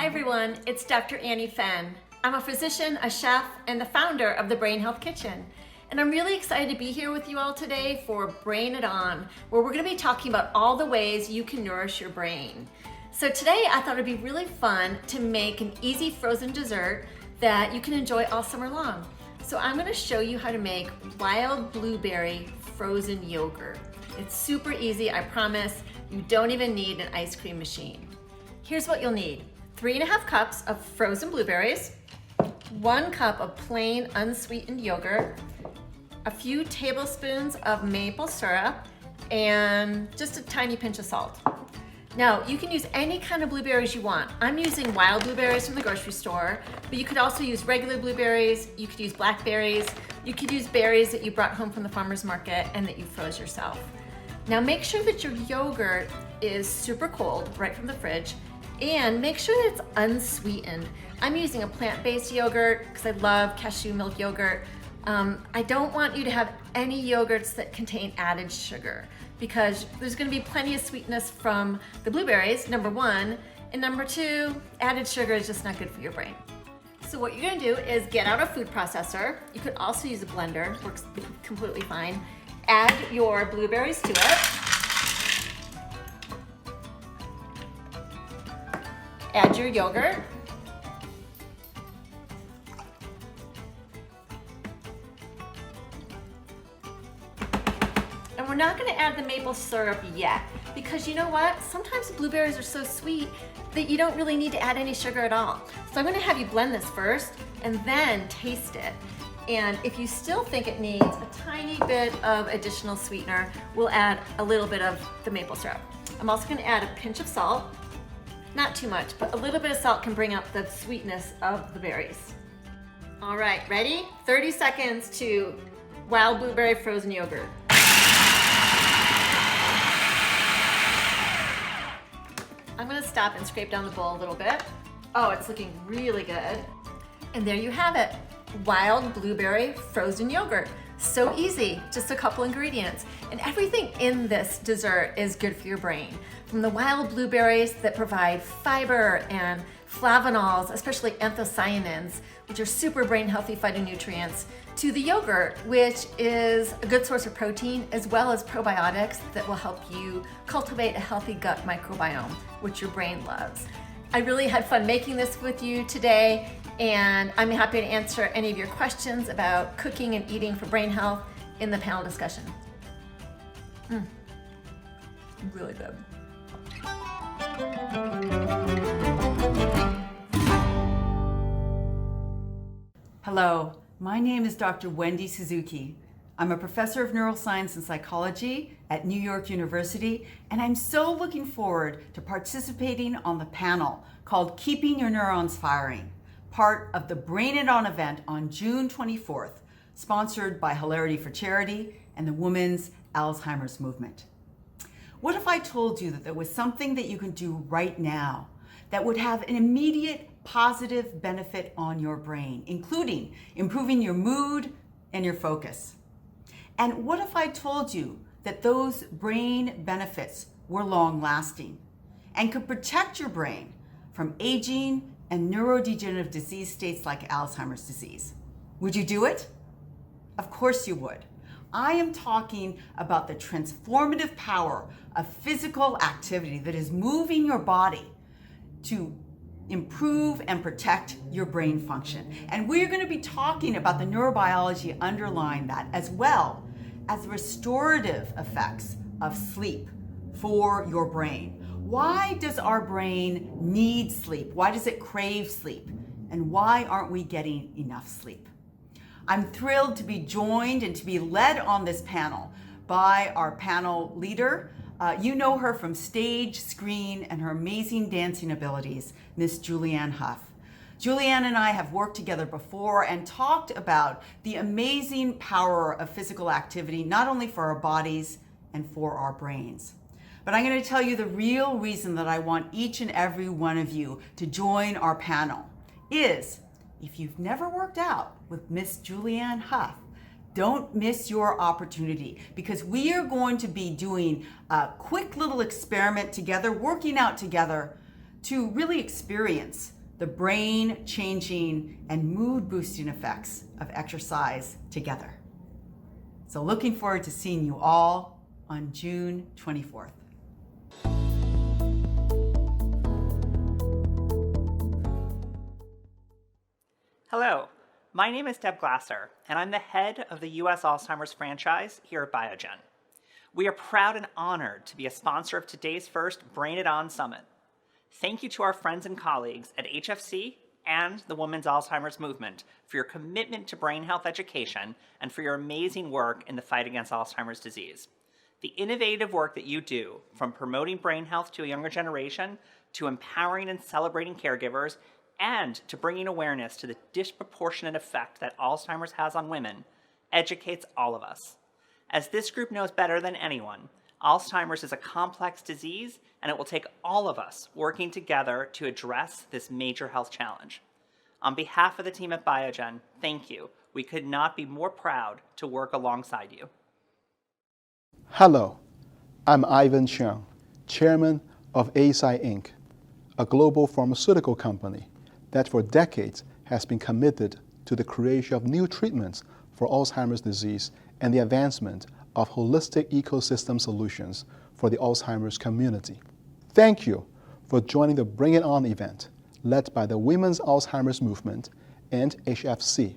Hi everyone, it's Dr. Annie Fenn. I'm a physician, a chef, and the founder of the Brain Health Kitchen. And I'm really excited to be here with you all today for Brain It On, where we're gonna be talking about all the ways you can nourish your brain. So today I thought it'd be really fun to make an easy frozen dessert that you can enjoy all summer long. So I'm gonna show you how to make wild blueberry frozen yogurt. It's super easy, I promise. You don't even need an ice cream machine. Here's what you'll need. 3.5 cups of frozen blueberries, 1 cup of plain unsweetened yogurt, a few tablespoons of maple syrup, and just a tiny pinch of salt. Now, you can use any kind of blueberries you want. I'm using wild blueberries from the grocery store, but you could also use regular blueberries, you could use blackberries, you could use berries that you brought home from the farmer's market and that you froze yourself. Now make sure that your yogurt is super cold, right from the fridge, and make sure that it's unsweetened. I'm using a plant-based yogurt because I love cashew milk yogurt. I don't want you to have any yogurts that contain added sugar because there's gonna be plenty of sweetness from the blueberries, number one, and number two, added sugar is just not good for your brain. So what you're gonna do is get out a food processor. You could also use a blender, works completely fine. Add your blueberries to it. Add your yogurt. And we're not gonna add the maple syrup yet because you know what? Sometimes blueberries are so sweet that you don't really need to add any sugar at all. So I'm gonna have you blend this first and then taste it. And if you still think it needs a tiny bit of additional sweetener, we'll add a little bit of the maple syrup. I'm also gonna add a pinch of salt. Not too much, but a little bit of salt can bring up the sweetness of the berries. All right, ready? 30 seconds to wild blueberry frozen yogurt. I'm gonna stop and scrape down the bowl a little bit. Oh, it's looking really good. And there you have it, wild blueberry frozen yogurt. So easy, just a couple ingredients. And everything in this dessert is good for your brain. From the wild blueberries that provide fiber and flavonols, especially anthocyanins, which are super brain healthy phytonutrients, to the yogurt, which is a good source of protein, as well as probiotics that will help you cultivate a healthy gut microbiome, which your brain loves. I really had fun making this with you today, and I'm happy to answer any of your questions about cooking and eating for brain health in the panel discussion. Really good. Hello, my name is Dr. Wendy Suzuki. I'm a professor of neuroscience and psychology at New York University, and I'm so looking forward to participating on the panel called Keeping Your Neurons Firing, part of the Brain It On event on June 24th, sponsored by Hilarity for Charity and the Women's Alzheimer's Movement. What if I told you that there was something that you can do right now that would have an immediate positive benefit on your brain, including improving your mood and your focus? And what if I told you that those brain benefits were long-lasting and could protect your brain from aging and neurodegenerative disease states like Alzheimer's disease? Would you do it? Of course you would. I am talking about the transformative power of physical activity that is moving your body to improve and protect your brain function. And we're going to be talking about the neurobiology underlying that, as well as restorative effects of sleep for your brain. Why does our brain need sleep? Why does it crave sleep? And why aren't we getting enough sleep? I'm thrilled to be joined and to be led on this panel by our panel leader. You know her from stage, screen, and her amazing dancing abilities, Miss Julianne Hough. Julianne and I have worked together before and talked about the amazing power of physical activity, not only for our bodies and for our brains. But I'm going to tell you the real reason that I want each and every one of you to join our panel is, if you've never worked out with Miss Julianne Hough, don't miss your opportunity, because we are going to be doing a quick little experiment together, working out together to really experience the brain-changing and mood-boosting effects of exercise together. So looking forward to seeing you all on June 24th. Hello, my name is Deb Glasser, and I'm the head of the U.S. Alzheimer's franchise here at Biogen. We are proud and honored to be a sponsor of today's first Brain It On Summit. Thank you to our friends and colleagues at HFC and the Women's Alzheimer's Movement for your commitment to brain health education and for your amazing work in the fight against Alzheimer's disease. The innovative work that you do, from promoting brain health to a younger generation, to empowering and celebrating caregivers, and to bringing awareness to the disproportionate effect that Alzheimer's has on women, educates all of us. As this group knows better than anyone, Alzheimer's is a complex disease, and it will take all of us working together to address this major health challenge. On behalf of the team at Biogen, thank you. We could not be more proud to work alongside you. Hello, I'm Ivan Cheung, Chairman of Eisai Inc., a global pharmaceutical company that for decades has been committed to the creation of new treatments for Alzheimer's disease and the advancement of holistic ecosystem solutions for the Alzheimer's community. Thank you for joining the Bring It On event led by the Women's Alzheimer's Movement and HFC.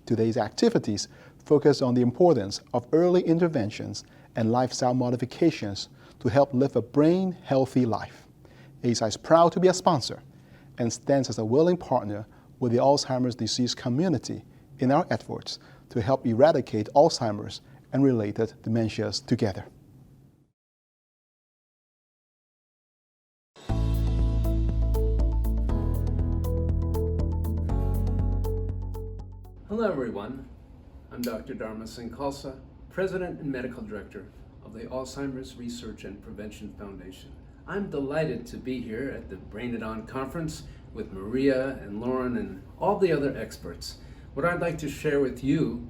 Today's activities focus on the importance of early interventions and lifestyle modifications to help live a brain-healthy life. Eisai is proud to be a sponsor and stands as a willing partner with the Alzheimer's disease community in our efforts to help eradicate Alzheimer's and related dementias together. Hello everyone, I'm Dr. Dharma Singh Khalsa, President and Medical Director of the Alzheimer's Research and Prevention Foundation. I'm delighted to be here at the Brain It On conference with Maria and Lauren and all the other experts. What I'd like to share with you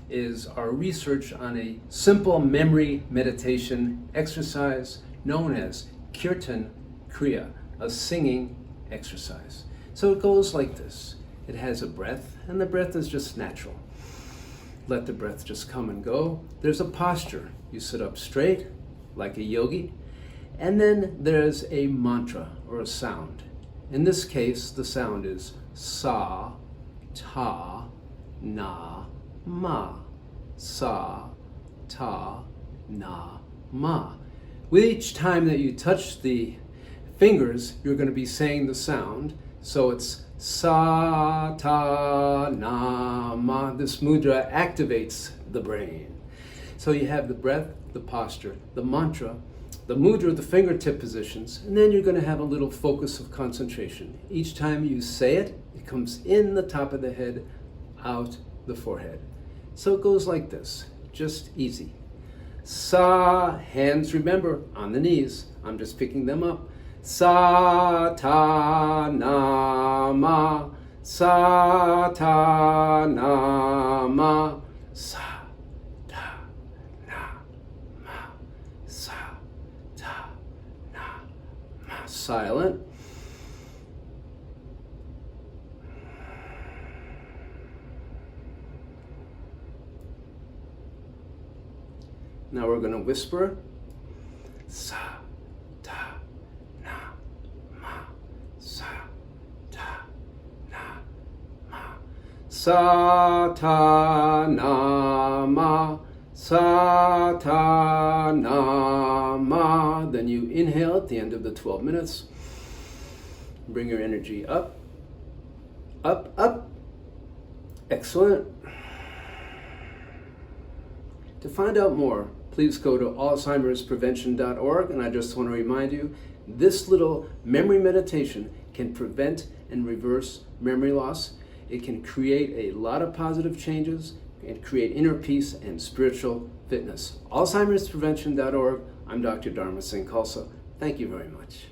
is our research on a simple memory meditation exercise known as Kirtan Kriya, a singing exercise. So it goes like this. It has a breath, and the breath is just natural. Let the breath just come and go. There's a posture. You sit up straight, like a yogi, and then there's a mantra, or a sound. In this case, the sound is sa, ta, na, ma. Sa, ta, na, ma. With each time that you touch the fingers, you're going to be saying the sound. So it's sa, ta, na, ma. This mudra activates the brain. So you have the breath, the posture, the mantra, the mudra, the fingertip positions, and then you're going to have a little focus of concentration. Each time you say it, it comes in the top of the head, out the forehead. So it goes like this, just easy. Sa, hands, remember, on the knees. I'm just picking them up. Sa, ta, na, ma. Sa, ta, na, ma. Sa, ta, na, ma. Sa, ta, na, ma. Silent. Now we're going to whisper. Sa, ta, na, ma. Sa, ta, na, ma. Sa, ta, na, ma. Sa, ta, na, ma. Then you inhale at the end of the 12 minutes. Bring your energy up, up, up. Excellent. To find out more, please go to alzheimersprevention.org, and I just want to remind you, this little memory meditation can prevent and reverse memory loss. It can create a lot of positive changes and create inner peace and spiritual fitness. alzheimersprevention.org. I'm Dr. Dharma Singh Khalsa. Thank you very much.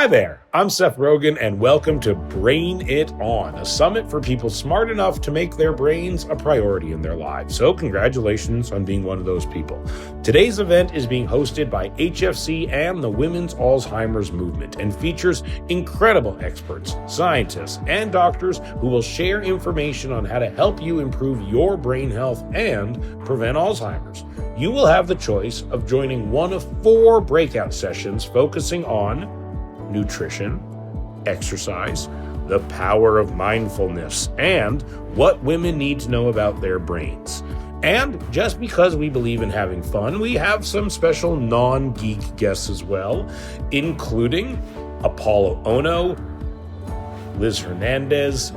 Hi there, I'm Seth Rogen, and welcome to Brain It On, a summit for people smart enough to make their brains a priority in their lives. So congratulations on being one of those people. Today's event is being hosted by HFC and the Women's Alzheimer's Movement and features incredible experts, scientists, and doctors who will share information on how to help you improve your brain health and prevent Alzheimer's. You will have the choice of joining one of 4 breakout sessions focusing on nutrition, exercise, the power of mindfulness, and what women need to know about their brains. And just because we believe in having fun, we have some special non-geek guests as well, including Apollo Ono, Liz Hernandez,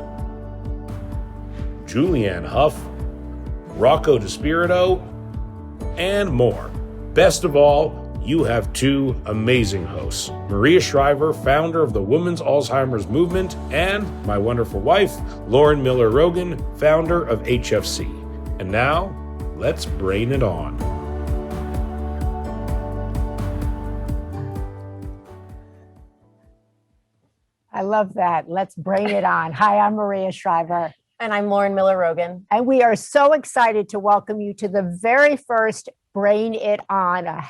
Julianne Hough, Rocco DeSpirito, and more. Best of all, you have 2 amazing hosts, Maria Shriver, founder of the Women's Alzheimer's Movement, and my wonderful wife, Lauren Miller Rogen, founder of HFC. And now, let's brain it on. I love that. Let's brain it on. Hi, I'm Maria Shriver. And I'm Lauren Miller Rogen. And we are so excited to welcome you to the very first Brain It On, a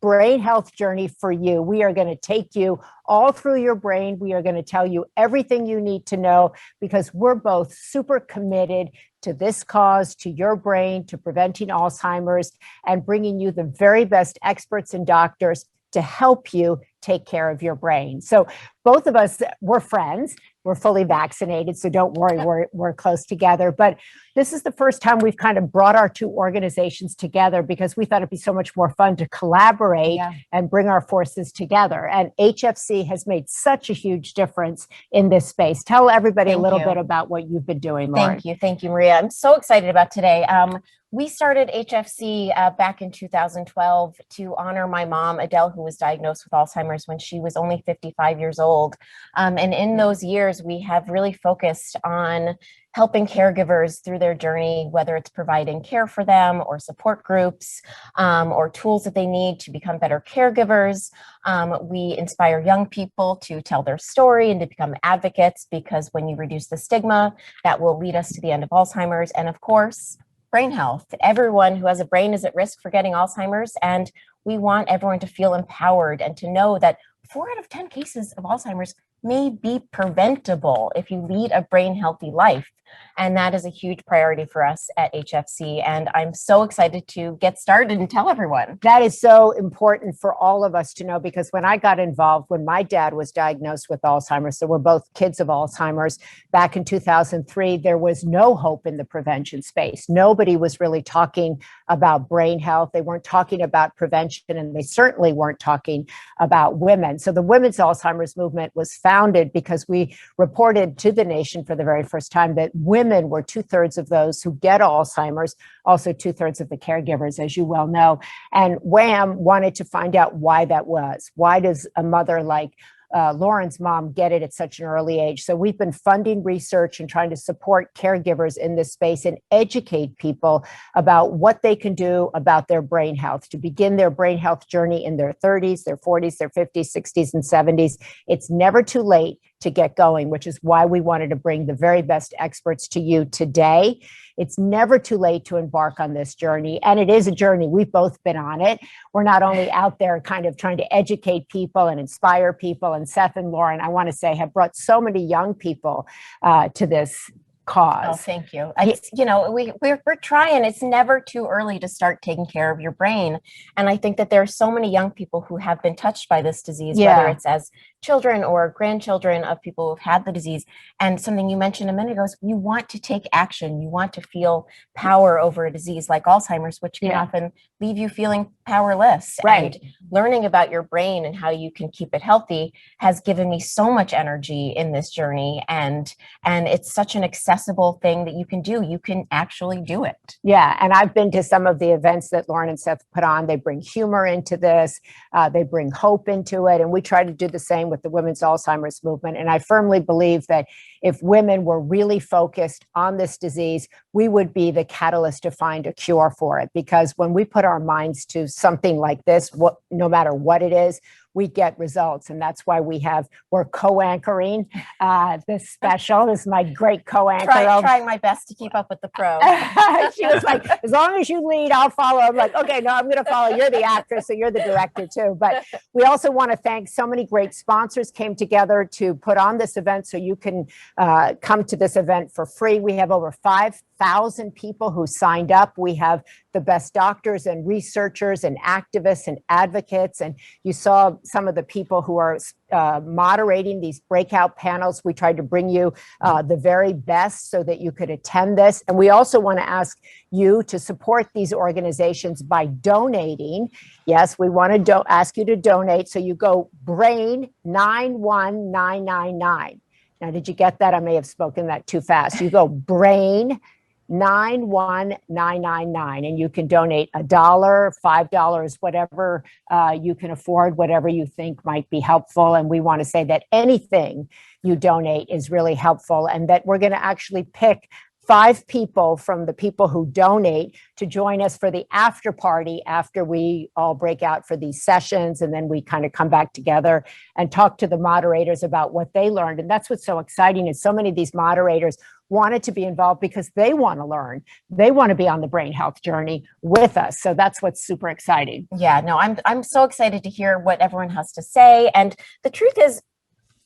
brain health journey for you. We are going to take you all through your brain. We are going to tell you everything you need to know because we're both super committed to this cause, to your brain, to preventing Alzheimer's, and bringing you the very best experts and doctors to help you take care of your brain. So both of us, we're friends. We're fully vaccinated, so don't worry, we're close together. But this is the first time we've kind of brought our 2 organizations together because we thought it'd be so much more fun to collaborate and bring our forces together. And HFC has made such a huge difference in this space. Tell everybody a little bit about what you've been doing, Lauren. Thank you, Maria. I'm so excited about today. We started HFC back in 2012 to honor my mom, Adele, who was diagnosed with Alzheimer's when she was only 55 years old. And in those years, we have really focused on helping caregivers through their journey, whether it's providing care for them or support groups or tools that they need to become better caregivers. We inspire young people to tell their story and to become advocates because when you reduce the stigma, that will lead us to the end of Alzheimer's. And of course, brain health. Everyone who has a brain is at risk for getting Alzheimer's, and we want everyone to feel empowered and to know that 4 out of 10 cases of Alzheimer's may be preventable if you lead a brain healthy life. And that is a huge priority for us at HFC. And I'm so excited to get started and tell everyone. That is so important for all of us to know, because when I got involved, when my dad was diagnosed with Alzheimer's, so we're both kids of Alzheimer's, back in 2003, there was no hope in the prevention space. Nobody was really talking about brain health. They weren't talking about prevention, and they certainly weren't talking about women. So the Women's Alzheimer's Movement was founded because we reported to the nation for the very first time that women were 2/3 of those who get Alzheimer's, also 2/3 of the caregivers, as you well know. And WHAM wanted to find out why that was. Why does a mother like Lauren's mom get it at such an early age? So we've been funding research and trying to support caregivers in this space and educate people about what they can do about their brain health to begin their brain health journey in their 30s, their 40s, their 50s, 60s, and 70s. It's never too late to get going, which is why we wanted to bring the very best experts to you today. It's never too late to embark on this journey. And it is a journey. We've both been on it. We're not only out there kind of trying to educate people and inspire people, and Seth and Lauren, I want to say, have brought so many young people to this cause. Oh, thank you. We're trying. It's never too early to start taking care of your brain. And I think that there are so many young people who have been touched by this disease, whether it's as children or grandchildren of people who've had the disease. And something you mentioned a minute ago is you want to take action. You want to feel power over a disease like Alzheimer's, which can often leave you feeling powerless. Right. And learning about your brain and how you can keep it healthy has given me so much energy in this journey. And it's such an accessible thing that you can do. You can actually do it. Yeah. And I've been to some of the events that Lauren and Seth put on. They bring humor into this. They bring hope into it. And we try to do the same with the Women's Alzheimer's Movement. And I firmly believe that if women were really focused on this disease, we would be the catalyst to find a cure for it. Because when we put our minds to something like this, no matter what it is, we get results. And that's why we're co-anchoring this special. This is my great co-anchor. Trying my best to keep up with the pro. She was like, as long as you lead, I'll follow. I'm like, okay, no, I'm going to follow. You're the actress, so you're the director too. But we also want to thank so many great sponsors came together to put on this event, so you can come to this event for free. We have over 5,000 people who signed up. We have the best doctors and researchers and activists and advocates. And you saw some of the people who are moderating these breakout panels. We tried to bring you the very best so that you could attend this. And we also want to ask you to support these organizations by donating. Yes, we want to ask you to donate. So you go BRAIN 91999. Now, did you get that? I may have spoken that too fast. You go BRAIN 91999, and you can donate $1, $5, whatever you can afford, whatever you think might be helpful. And we want to say that anything you donate is really helpful, and that we're going to actually pick 5 people from the people who donate to join us for the after party after we all break out for these sessions. And then we kind of come back together and talk to the moderators about what they learned. And that's what's so exciting is so many of these moderators wanted to be involved because they want to learn. They want to be on the brain health journey with us. So that's what's super exciting. Yeah, no, I'm so excited to hear what everyone has to say. And the truth is,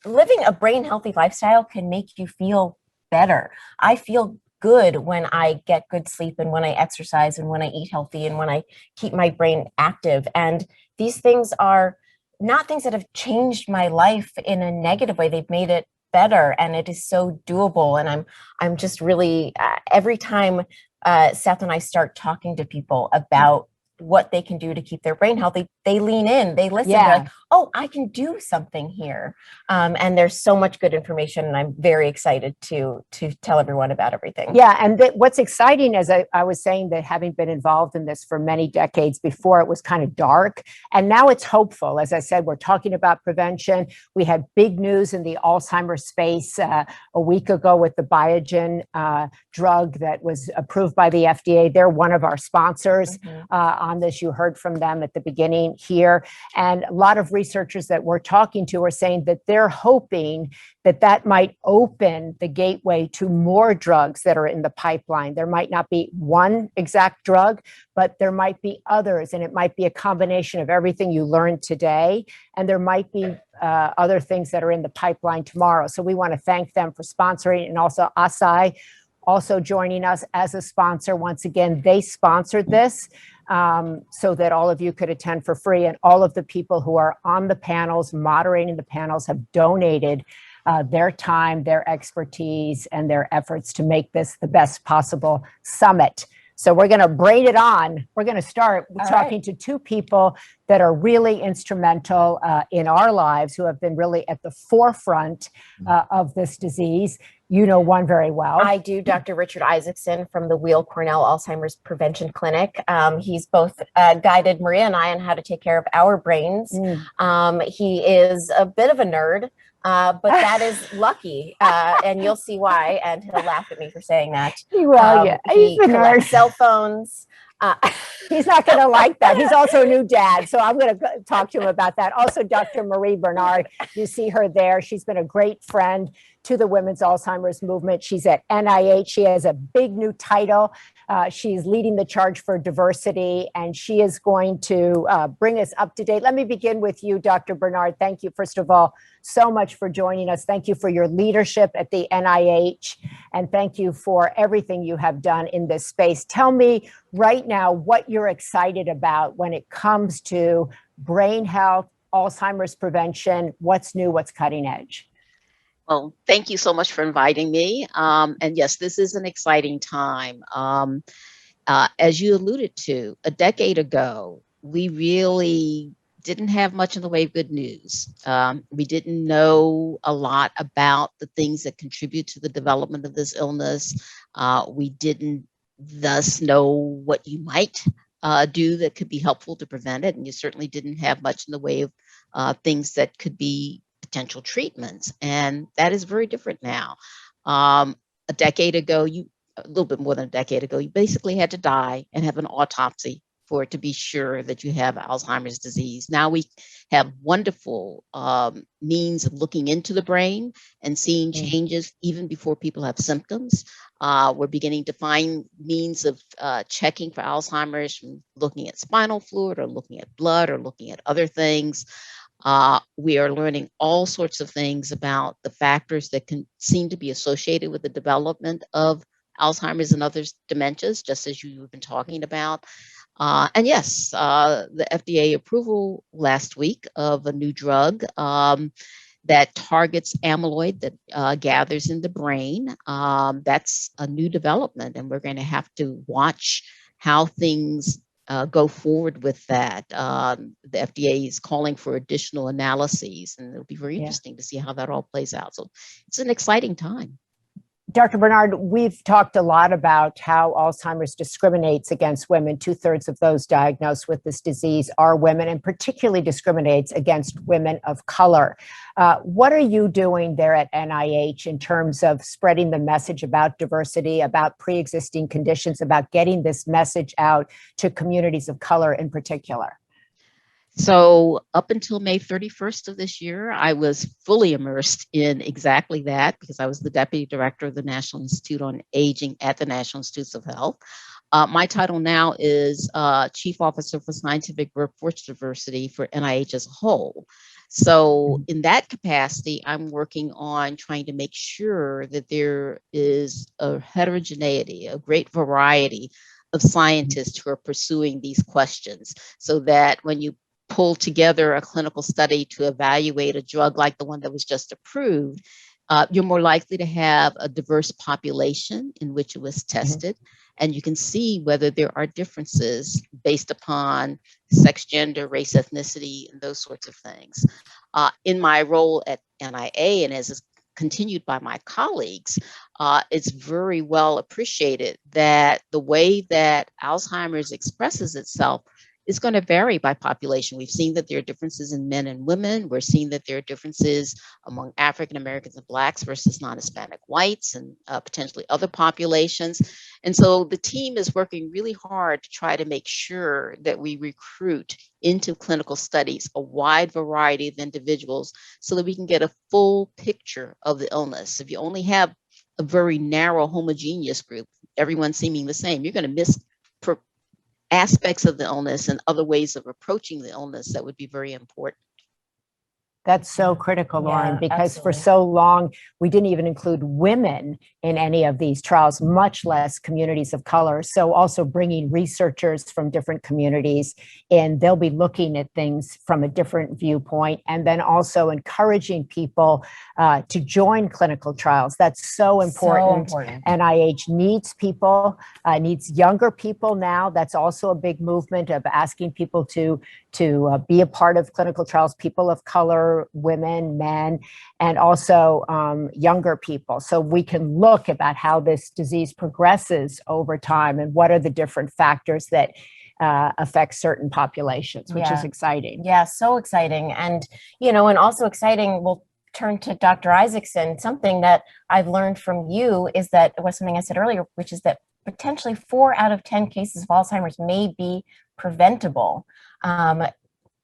living a brain healthy lifestyle can make you feel better. I feel good when I get good sleep and when I exercise and when I eat healthy and when I keep my brain active. And these things are not things that have changed my life in a negative way. They've made it better, and it is so doable. And I'm just really every time Seth and I start talking to people about what they can do to keep their brain healthy, they lean in, they listen. They're like, oh, I can do something here. And there's so much good information, and I'm very excited to tell everyone about everything. Yeah, and what's exciting, as I was saying, that having been involved in this for many decades before, it was kind of dark, and now it's hopeful. As I said, we're talking about prevention. We had big news in the Alzheimer's space a week ago with the Biogen drug that was approved by the FDA. They're one of our sponsors on this. You heard from them at the beginning here. And a lot of researchers that we're talking to are saying that they're hoping that that might open the gateway to more drugs that are in the pipeline. There might not be one exact drug, but there might be others. And it might be a combination of everything you learned today. And there might be other things that are in the pipeline tomorrow. So we want to thank them for sponsoring, and also Asai also joining us as a sponsor. Once again, they sponsored this so that all of you could attend for free. And all of the people who are on the panels, moderating the panels, have donated their time, their expertise, and their efforts to make this the best possible summit. So we're going to braid it on. We're going to start talking to 2 people that are really instrumental in our lives, who have been really at the forefront of this disease. You know one very well. I do, Dr. Richard Isaacson from the Weill Cornell Alzheimer's Prevention Clinic. He's both guided Maria and I on how to take care of our brains. He is a bit of a nerd, but that is lucky, and you'll see why, and he'll laugh at me for saying that. Well, he collects cell phones. He's not going to like that. He's also a new dad, so I'm going to talk to him about that. Also, Dr. Marie Bernard, you see her there. She's been a great friend to the women's Alzheimer's movement. She's at NIH. She has a big new title. She's leading the charge for diversity, and she is going to bring us up to date. Let me begin with you, Dr. Bernard. Thank you, first of all, so much for joining us. Thank you for your leadership at the NIH, and thank you for everything you have done in this space. Tell me right now what you're excited about when it comes to brain health, Alzheimer's prevention. What's new? What's cutting edge? Well, thank you so much for inviting me. And yes, this is an exciting time. As you alluded to, a decade ago, we really didn't have much in the way of good news. We didn't know a lot about the things that contribute to the development of this illness. We didn't thus know what you might do that could be helpful to prevent it. And you certainly didn't have much in the way of things that could be potential treatments. And that is very different now. A decade ago, a little bit more than a decade ago, you basically had to die and have an autopsy for it to be sure that you have Alzheimer's disease. Now we have wonderful means of looking into the brain and seeing changes even before people have symptoms. We're beginning to find means of checking for Alzheimer's from looking at spinal fluid or looking at blood or looking at other things. We are learning all sorts of things about the factors that can seem to be associated with the development of Alzheimer's and other dementias, just as you've been talking about. And yes, the FDA approval last week of a new drug that targets amyloid that gathers in the brain. That's a new development, and we're going to have to watch how things go forward with that. The FDA is calling for additional analyses, and it'll be very interesting to see how that all plays out. So it's an exciting time. Dr. Bernard, we've talked a lot about how Alzheimer's discriminates against women. 2/3 of those diagnosed with this disease are women, and particularly discriminates against women of color. What are you doing there at NIH in terms of spreading the message about diversity, about pre-existing conditions, about getting this message out to communities of color in particular? So up until May 31st of this year, I was fully immersed in exactly that because I was the deputy director of the National Institute on Aging at the National Institutes of Health. My title now is Chief Officer for Scientific Workforce Diversity for NIH as a whole. So in that capacity, I'm working on trying to make sure that there is a heterogeneity, a great variety of scientists who are pursuing these questions so that when you pull together a clinical study to evaluate a drug like the one that was just approved, you're more likely to have a diverse population in which it was tested. And you can see whether there are differences based upon sex, gender, race, ethnicity, and those sorts of things. In my role at NIA, and as is continued by my colleagues, it's very well appreciated that the way that Alzheimer's expresses itself is going to vary by population. We've seen that there are differences in men and women. We're seeing that there are differences among African Americans and Blacks versus non-Hispanic whites and potentially other populations. And so the team is working really hard to try to make sure that we recruit into clinical studies a wide variety of individuals so that we can get a full picture of the illness. If you only have a very narrow homogeneous group, everyone seeming the same, you're going to miss aspects of the illness and other ways of approaching the illness that would be very important. That's so critical, Lauren, because for so long, we didn't even include women in any of these trials, much less communities of color. So also bringing researchers from different communities in, they'll be looking at things from a different viewpoint, and then also encouraging people to join clinical trials. That's so important. NIH needs people, needs younger people now. That's also a big movement of asking people to be a part of clinical trials, people of color, women, men, and also younger people. So we can look about how this disease progresses over time and what are the different factors that affect certain populations, which is exciting. Yeah, so exciting. And, and also exciting, we'll turn to Dr. Isaacson. Something that I've learned from you is that, was something I said earlier, which is that potentially 4 out of 10 cases of Alzheimer's may be preventable.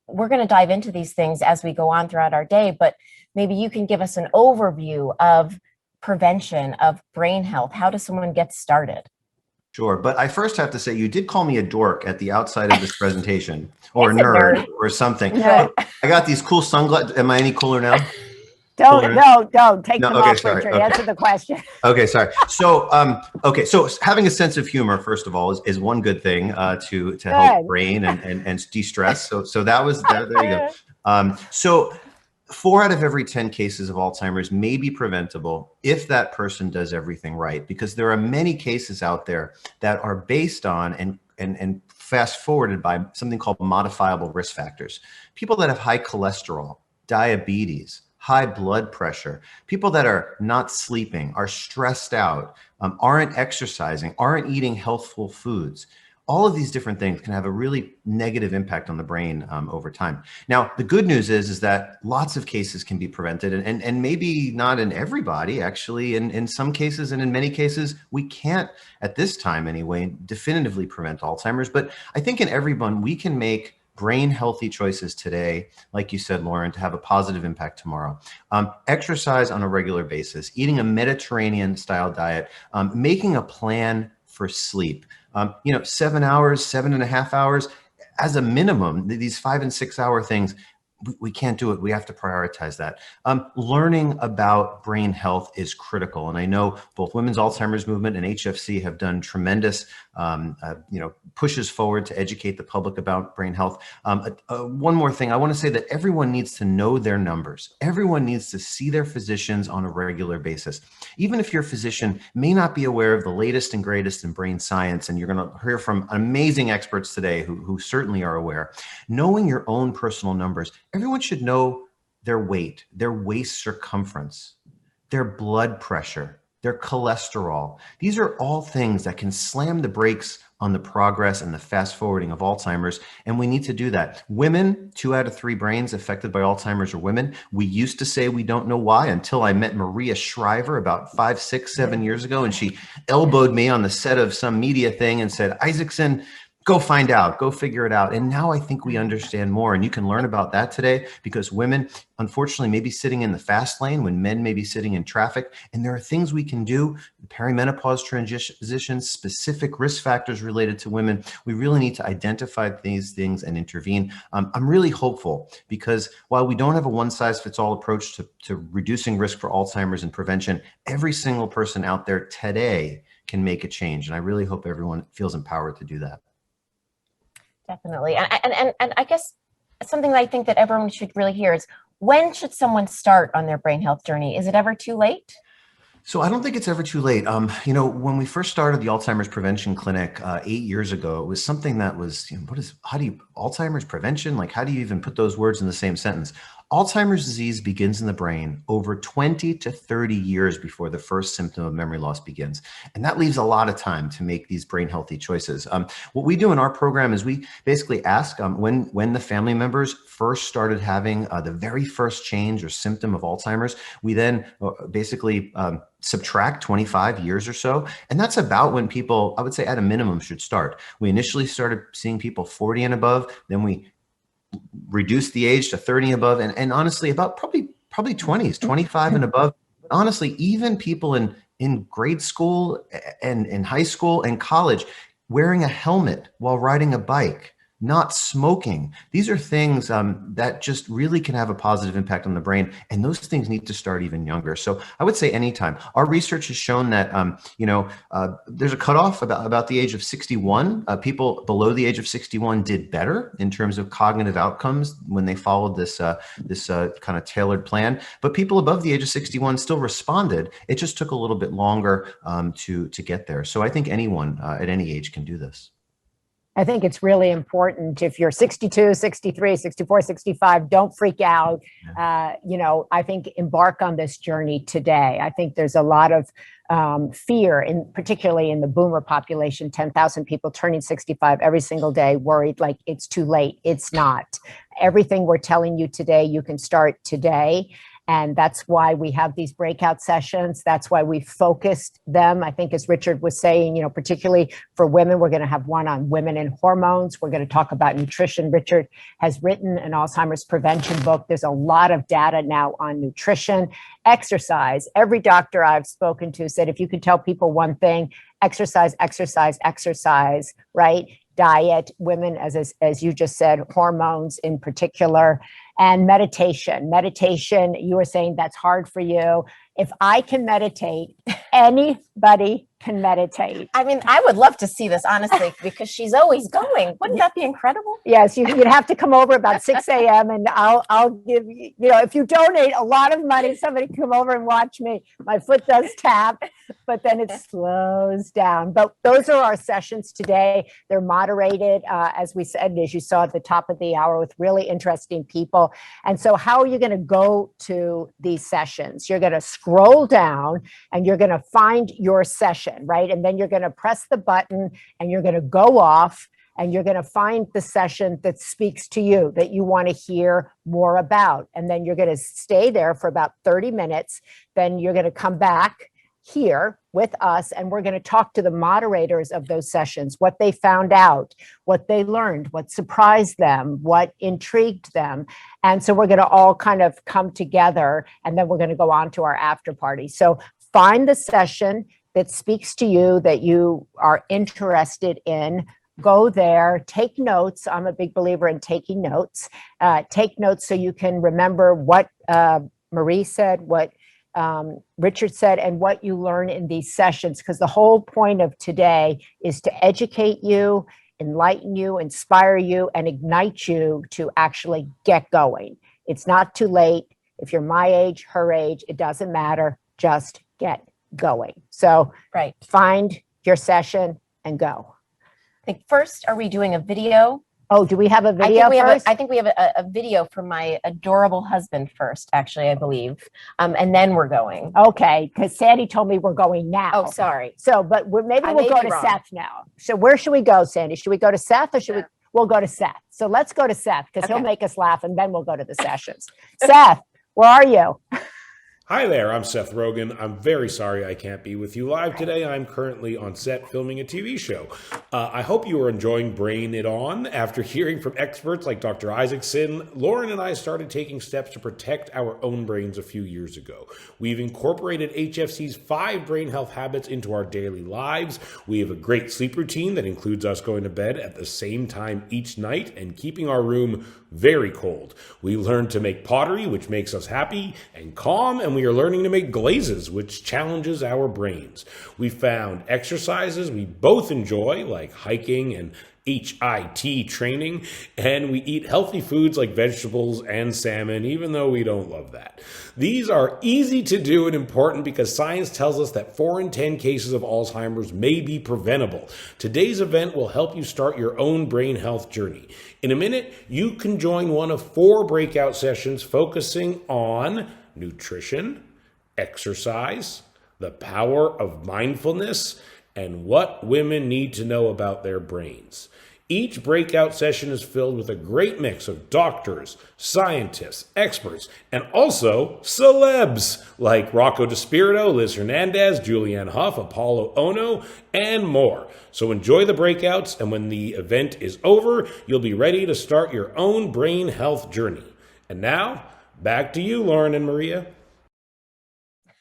We're going to dive into these things as we go on throughout our day, but maybe you can give us an overview of prevention of brain health. How does someone get started? Sure, but I first have to say you did call me a dork at the outside of this presentation, or a nerd, or something. No. I got these cool sunglasses. Am I any cooler now? Don't take them off, sorry. Richard. Answer the question. Okay, sorry. So, so having a sense of humor, first of all, is one good thing to help brain and de-stress. So that was there. There you go. So 4 out of every 10 cases of Alzheimer's may be preventable if that person does everything right, because there are many cases out there that are based on and fast forwarded by something called modifiable risk factors. People that have high cholesterol, diabetes, high blood pressure, people that are not sleeping, are stressed out, aren't exercising, aren't eating healthful foods, All of these different things can have a really negative impact on the brain over time. Now, the good news is that lots of cases can be prevented, and maybe not in everybody, actually. In some cases, and in many cases, we can't, at this time anyway, definitively prevent Alzheimer's. But I think in everyone, we can make brain healthy choices today, like you said, Lauren, to have a positive impact tomorrow. Exercise on a regular basis, eating a Mediterranean style diet, making a plan for sleep. 7 hours, 7.5 hours as a minimum. These 5 and 6 hour things, we can't do it. We have to prioritize that. Learning about brain health is critical. And I know both Women's Alzheimer's Movement and HFC have done tremendous pushes forward to educate the public about brain health. One more thing, I want to say that everyone needs to know their numbers. Everyone needs to see their physicians on a regular basis. Even if your physician may not be aware of the latest and greatest in brain science, and you're going to hear from amazing experts today who certainly are aware, knowing your own personal numbers. Everyone should know their weight, their waist circumference, their blood pressure, their cholesterol. These are all things that can slam the brakes on the progress and the fast forwarding of Alzheimer's. And we need to do that. Women, 2 out of 3 brains affected by Alzheimer's are women. We used to say we don't know why until I met Maria Shriver about 5, 6, 7 years ago. And she elbowed me on the set of some media thing and said, Isaacson, go find out, go figure it out. And now I think we understand more. And you can learn about that today because women, unfortunately, may be sitting in the fast lane when men may be sitting in traffic. And there are things we can do, perimenopause transitions, specific risk factors related to women. We really need to identify these things and intervene. I'm really hopeful because while we don't have a one-size-fits-all approach to reducing risk for Alzheimer's and prevention, every single person out there today can make a change. And I really hope everyone feels empowered to do that. Definitely. And I guess something that I think that everyone should really hear is, when should someone start on their brain health journey? Is it ever too late? So I don't think it's ever too late. When we first started the Alzheimer's Prevention Clinic 8 years ago, it was something that was, Alzheimer's prevention? Like, how do you even put those words in the same sentence? Alzheimer's disease begins in the brain over 20 to 30 years before the first symptom of memory loss begins. And that leaves a lot of time to make these brain healthy choices. What we do in our program is we basically ask when the family members first started having the very first change or symptom of Alzheimer's, we then basically subtract 25 years or so. And that's about when people, I would say at a minimum, should start. We initially started seeing people 40 and above, then we reduced the age to 30 and above, and honestly about probably 20s, 25 and above. Honestly, even people in grade school and in high school and college, wearing a helmet while riding a bike, not smoking. These are things that just really can have a positive impact on the brain. And those things need to start even younger. So I would say anytime. Our research has shown that, there's a cutoff about the age of 61. People below the age of 61 did better in terms of cognitive outcomes when they followed this kind of tailored plan. But people above the age of 61 still responded. It just took a little bit longer to get there. So I think anyone at any age can do this. I think it's really important if you're 62, 63, 64, 65, don't freak out. I think embark on this journey today. I think there's a lot of fear, particularly in the boomer population, 10,000 people turning 65 every single day, worried like it's too late. It's not. Everything we're telling you today, you can start today. And that's why we have these breakout sessions. That's why we focused them. I think as Richard was saying, particularly for women, we're going to have one on women and hormones. We're going to talk about nutrition. Richard has written an Alzheimer's prevention book. There's a lot of data now on nutrition, exercise. Every doctor I've spoken to said, if you could tell people one thing, exercise, exercise, exercise, right? Diet, women, as you just said, hormones in particular, and meditation. Meditation, you were saying that's hard for you. If I can meditate, anybody can meditate. I mean, I would love to see this, honestly, because she's always going. Wouldn't that be incredible? Yes, you'd have to come over about 6 a.m. and I'll give you, if you donate a lot of money, somebody can come over and watch me. My foot does tap, but then it slows down. But those are our sessions today. They're moderated, as we said, as you saw at the top of the hour, with really interesting people. And so how are you going to go to these sessions? You're going to scroll down and you're going to find your session. session, right? And then you're going to press the button and you're going to go off and you're going to find the session that speaks to you, that you want to hear more about. And then you're going to stay there for about 30 minutes. Then you're going to come back here with us and we're going to talk to the moderators of those sessions, what they found out, what they learned, what surprised them, what intrigued them. And so we're going to all kind of come together and then we're going to go on to our after party. So find the session that speaks to you, that you are interested in. Go there, take notes. I'm a big believer in taking notes. Take notes so you can remember what Marie said, what Richard said, and what you learn in these sessions, because the whole point of today is to educate you, enlighten you, inspire you, and ignite you to actually get going. It's not too late. If you're my age, her age, it doesn't matter. Just get going. So Right. Find your session and go. I think first, are we doing a video? Oh, do we have a video first? I think we have a video from my adorable husband first, actually, I believe. And then we're going. Okay, because Sandy told me we're going now. Oh, sorry. So, but maybe I we'll may go be to wrong. Seth now. So where should we go, Sandy? Should we go to Seth or should we? We'll go to Seth. So let's go to Seth because he'll Okay. make us laugh and then we'll go to the sessions. Seth, where are you? Hi there, I'm Seth Rogen. I'm very sorry I can't be with you live today. I'm currently on set filming a TV show. I hope you are enjoying Brain It On. After hearing from experts like Dr. Isaacson, Lauren and I started taking steps to protect our own brains a few years ago. We've incorporated HFC's 5 brain health habits into our daily lives. We have a great sleep routine that includes us going to bed at the same time each night and keeping our room very cold. We learned to make pottery, which makes us happy and calm, and we are learning to make glazes, which challenges our brains. We found exercises we both enjoy, like hiking and HIIT training, and we eat healthy foods like vegetables and salmon, even though we don't love that. These are easy to do and important because science tells us that 4 in 10 cases of Alzheimer's may be preventable. Today's event will help you start your own brain health journey. In a minute, you can join one of 4 breakout sessions focusing on nutrition, exercise, the power of mindfulness, and what women need to know about their brains. Each breakout session is filled with a great mix of doctors, scientists, experts, and also celebs like Rocco DiSpirito, Liz Hernandez, Julianne Hough, Apollo Ono, and more. So enjoy the breakouts, and when the event is over, you'll be ready to start your own brain health journey. And now, back to you, Lauren and Maria.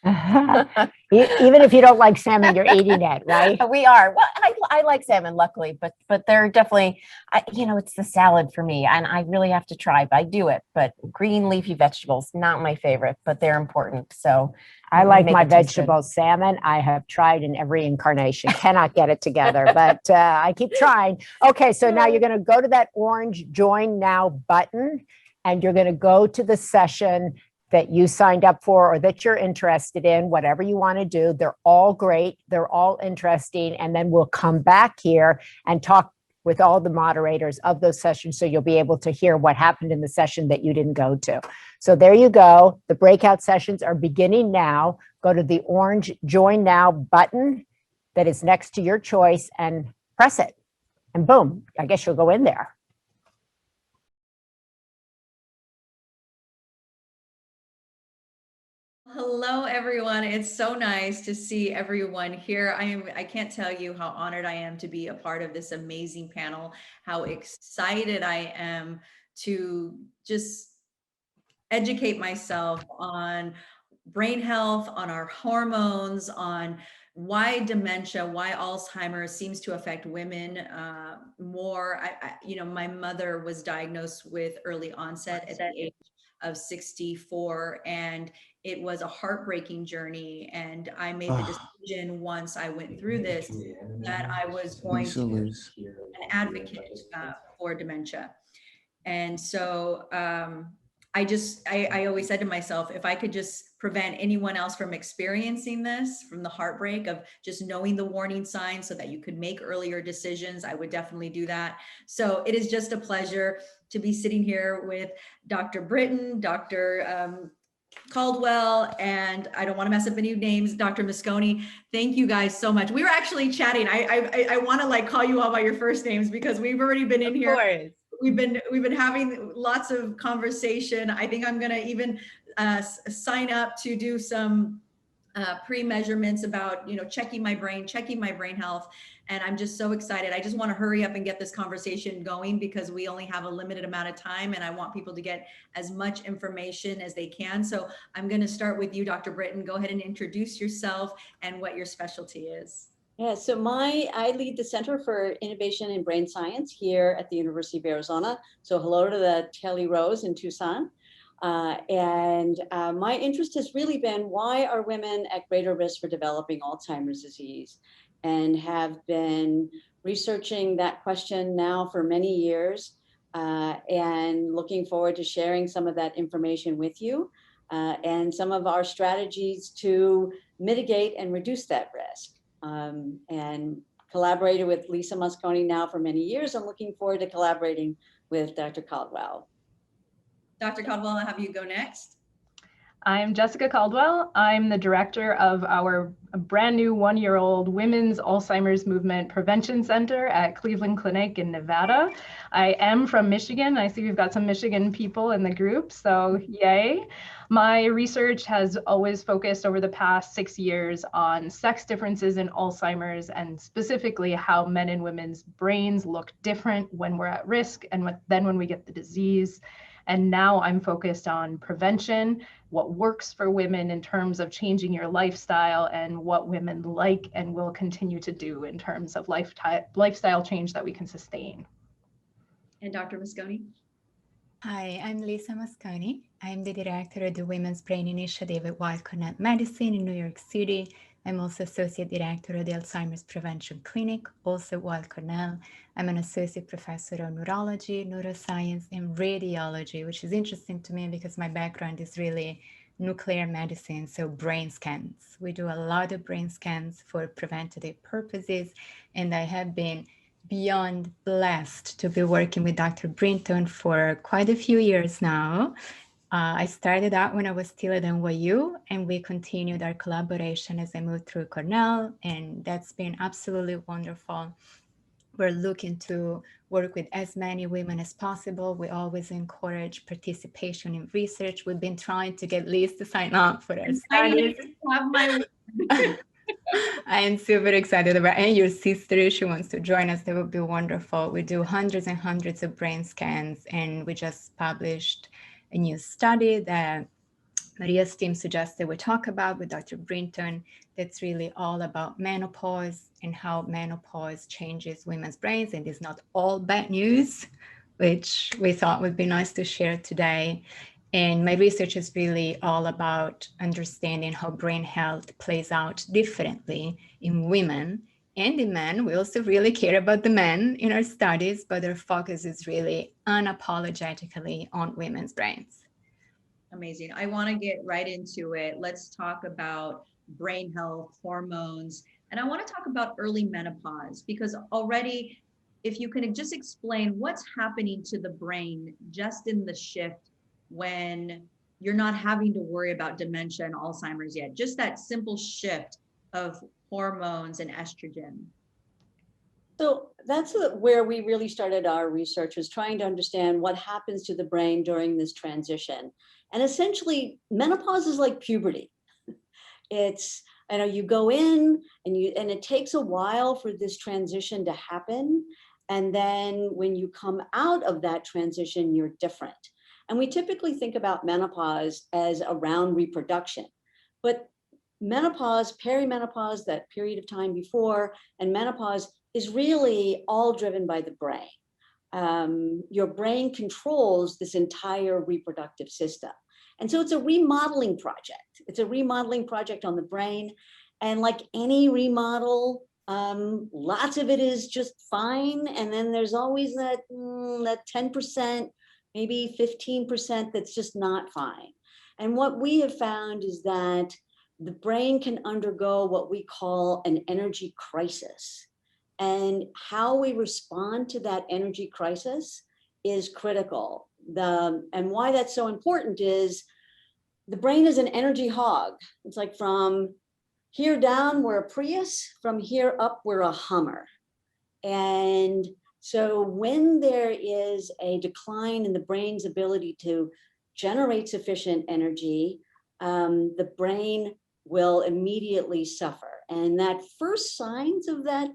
Even if you don't like salmon, you're eating it, right? We are. Well, I like salmon, luckily, but they're definitely, it's the salad for me, and I really have to try. But I do it. But green leafy vegetables, not my favorite, but they're important. So I like make my it taste good. vegetables. Salmon, I have tried in every incarnation. Cannot get it together, but I keep trying. Okay, so now you're going to go to that orange Join Now button, and you're going to go to the session that you signed up for or that you're interested in, whatever you want to do. They're all great. They're all interesting. And then we'll come back here and talk with all the moderators of those sessions so you'll be able to hear what happened in the session that you didn't go to. So there you go. The breakout sessions are beginning now. Go to the orange Join Now button that is next to your choice and press it. And boom, I guess you'll go in there. Hello, everyone. It's so nice to see everyone here. I can't tell you how honored I am to be a part of this amazing panel, how excited I am to just educate myself on brain health, on our hormones, on why dementia, why Alzheimer's seems to affect women more. My mother was diagnosed with early onset at the age of 64, and it was a heartbreaking journey. And I made the decision once I went through this that I was going to be an advocate for dementia. And so I always said to myself, if I could just prevent anyone else from experiencing this, from the heartbreak of just knowing the warning signs so that you could make earlier decisions, I would definitely do that. So it is just a pleasure to be sitting here with Dr. Britton, Dr. Caldwell, and I don't want to mess up any names, Dr. Mosconi. Thank you guys so much. We were actually chatting. I want to like call you all by your first names because we've already been in here. Course. We've been having lots of conversation. I think I'm going to even sign up to do some pre-measurements about, checking my brain health. And I'm just so excited. I just want to hurry up and get this conversation going because we only have a limited amount of time and I want people to get as much information as they can. So I'm going to start with you, Dr. Britton. Go ahead and introduce yourself and what your specialty is. Yeah, so I lead the Center for Innovation in Brain Science here at the University of Arizona. So hello to the Kelly Rose in Tucson. My interest has really been, why are women at greater risk for developing Alzheimer's disease? And have been researching that question now for many years, and looking forward to sharing some of that information with you, and some of our strategies to mitigate and reduce that risk. And collaborated with Lisa Mosconi now for many years. I'm looking forward to collaborating with Dr. Caldwell. Dr. Caldwell, I'll have you go next. I'm Jessica Caldwell. I'm the director of our brand new one-year-old Women's Alzheimer's Movement Prevention Center at Cleveland Clinic in Nevada. I am from Michigan. I see we've got some Michigan people in the group, so yay. My research has always focused over the past 6 years on sex differences in Alzheimer's and specifically how men and women's brains look different when we're at risk and then when we get the disease. And now I'm focused on prevention, what works for women in terms of changing your lifestyle and what women like and will continue to do in terms of lifestyle change that we can sustain. And Dr. Mosconi? Hi, I'm Lisa Mosconi. I'm the director of the Women's Brain Initiative at Weill Cornell Medicine in New York City. I'm also associate director of the Alzheimer's Prevention Clinic, also at Weill Cornell. I'm an associate professor of neurology, neuroscience, and radiology, which is interesting to me because my background is really nuclear medicine, so brain scans. We do a lot of brain scans for preventative purposes, and I have been beyond blessed to be working with Dr. Brinton for quite a few years now. I started out when I was still at NYU, and we continued our collaboration as I moved through Cornell, and that's been absolutely wonderful. We're looking to work with as many women as possible. We always encourage participation in research. We've been trying to get Liz to sign up for our studies. I am super excited about it. And your sister, if she wants to join us, that would be wonderful. We do hundreds and hundreds of brain scans, and we just published a new study that Maria's team suggested we talk about with Dr. Brinton. That's really all about menopause and how menopause changes women's brains. And it's not all bad news, which we thought would be nice to share today. And my research is really all about understanding how brain health plays out differently in women and in men. We also really care about the men in our studies, but our focus is really unapologetically on women's brains. Amazing. I want to get right into it. Let's talk about brain health, hormones, and I want to talk about early menopause because already, if you can just explain what's happening to the brain just in the shift when you're not having to worry about dementia and Alzheimer's yet, just that simple shift of hormones and estrogen. So that's where we really started our research, was trying to understand what happens to the brain during this transition. And essentially, menopause is like puberty. It's, you go in and it takes a while for this transition to happen. And then when you come out of that transition, you're different. And we typically think about menopause as around reproduction. But menopause, perimenopause, that period of time before, and menopause is really all driven by the brain. Your brain controls this entire reproductive system. And so it's a remodeling project. It's a remodeling project on the brain. And like any remodel, lots of it is just fine. And then there's always that 10%, maybe 15% that's just not fine. And what we have found is that the brain can undergo what we call an energy crisis. And how we respond to that energy crisis is critical. And why that's so important is the brain is an energy hog. It's like from here down, we're a Prius, from here up, we're a Hummer. And so when there is a decline in the brain's ability to generate sufficient energy, the brain will immediately suffer. And that first signs of that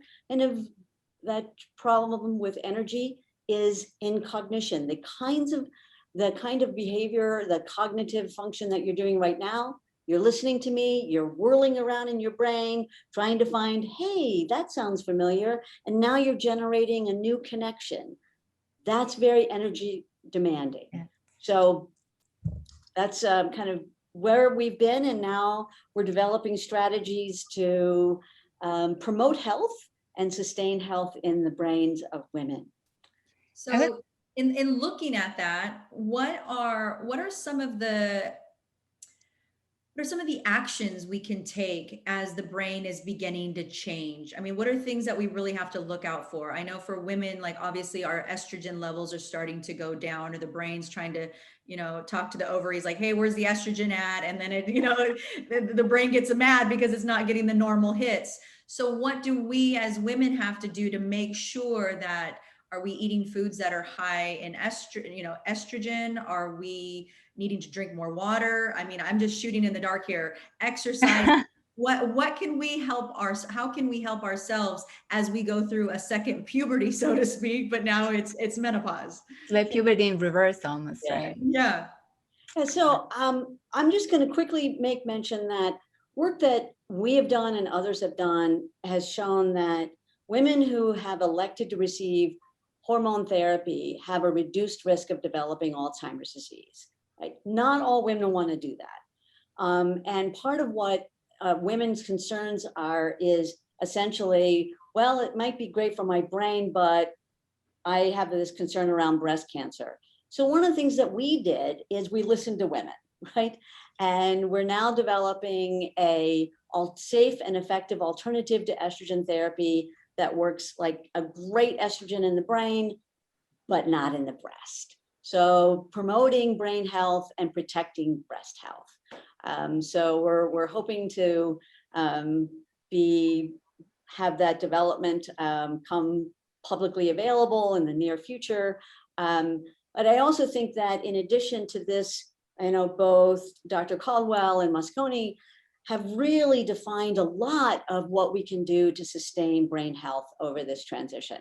that problem with energy is in cognition. The kind of behavior, the cognitive function that you're doing right now. You're listening to me, you're whirling around in your brain, trying to find, hey, that sounds familiar. And now you're generating a new connection. That's very energy demanding. Yeah. So that's kind of where we've been. And now we're developing strategies to promote health and sustain health in the brains of women. So in looking at that, what are some of the actions we can take as the brain is beginning to change? I mean, what are things that we really have to look out for? I know for women, like obviously our estrogen levels are starting to go down, or the brain's trying to, talk to the ovaries like, hey, where's the estrogen at? And then the brain gets mad because it's not getting the normal hits. So what do we as women have to do to make sure that, are we eating foods that are high in estrogen? Are we needing to drink more water? I mean, I'm just shooting in the dark here. Exercise. What can we how can we help ourselves as we go through a second puberty, so to speak, but now it's menopause. It's like puberty in reverse almost, right? Yeah. So I'm just going to quickly make mention that work that we have done and others have done has shown that women who have elected to receive hormone therapy have a reduced risk of developing Alzheimer's disease. Right? Not all women want to do that. And part of what women's concerns are is essentially, well, it might be great for my brain, but I have this concern around breast cancer. So one of the things that we did is we listened to women, right? And we're now developing a safe and effective alternative to estrogen therapy that works like a great estrogen in the brain, but not in the breast. So promoting brain health and protecting breast health. So we're hoping to have that development come publicly available in the near future. But I also think that in addition to this, both Dr. Caldwell and Mosconi have really defined a lot of what we can do to sustain brain health over this transition.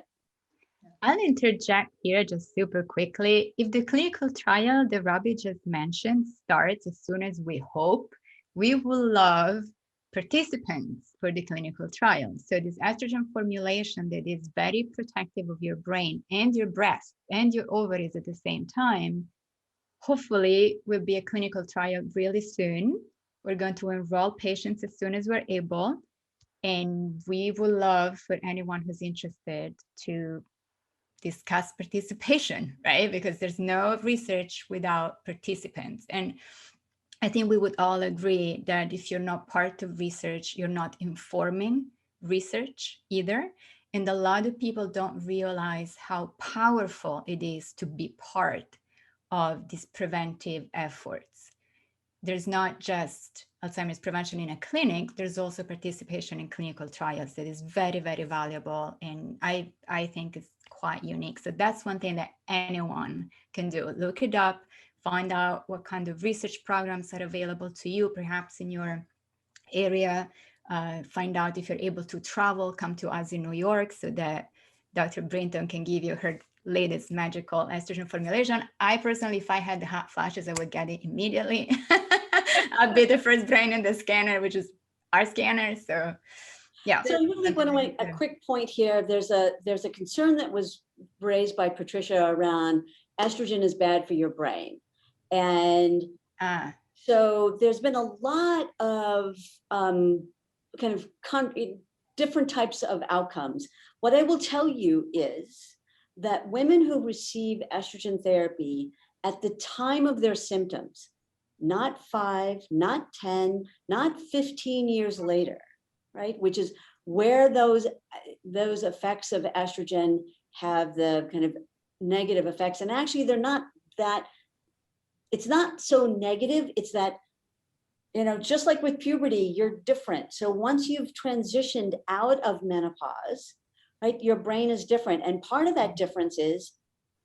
I'll interject here just super quickly. If the clinical trial that Robbie just mentioned starts as soon as we hope, we will love participants for the clinical trial. So this estrogen formulation that is very protective of your brain and your breast and your ovaries at the same time, hopefully will be a clinical trial really soon. We're going to enroll patients as soon as we're able, and we would love for anyone who's interested to discuss participation, right? Because there's no research without participants. And I think we would all agree that if you're not part of research, you're not informing research either. And a lot of people don't realize how powerful it is to be part of these preventive efforts. There's not just Alzheimer's prevention in a clinic, there's also participation in clinical trials that is very, very valuable. And I think it's quite unique. So that's one thing that anyone can do. Look it up, find out what kind of research programs are available to you, perhaps in your area. Find out if you're able to travel, come to us in New York so that Dr. Brinton can give you her latest magical estrogen formulation. I personally, if I had the hot flashes, I would get it immediately. I'd be the first brain in the scanner, which is our scanner. So yeah. So I really want to make a quick point here. There's a concern that was raised by Patricia around estrogen is bad for your brain. And so there's been a lot of different types of outcomes. What I will tell you is that women who receive estrogen therapy at the time of their symptoms, not 5, not 10, not 15 years later, right? Which is where those effects of estrogen have the kind of negative effects. And actually they're not that, it's not so negative, it's that just like with puberty, you're different. So once you've transitioned out of menopause, right, your brain is different. And part of that difference is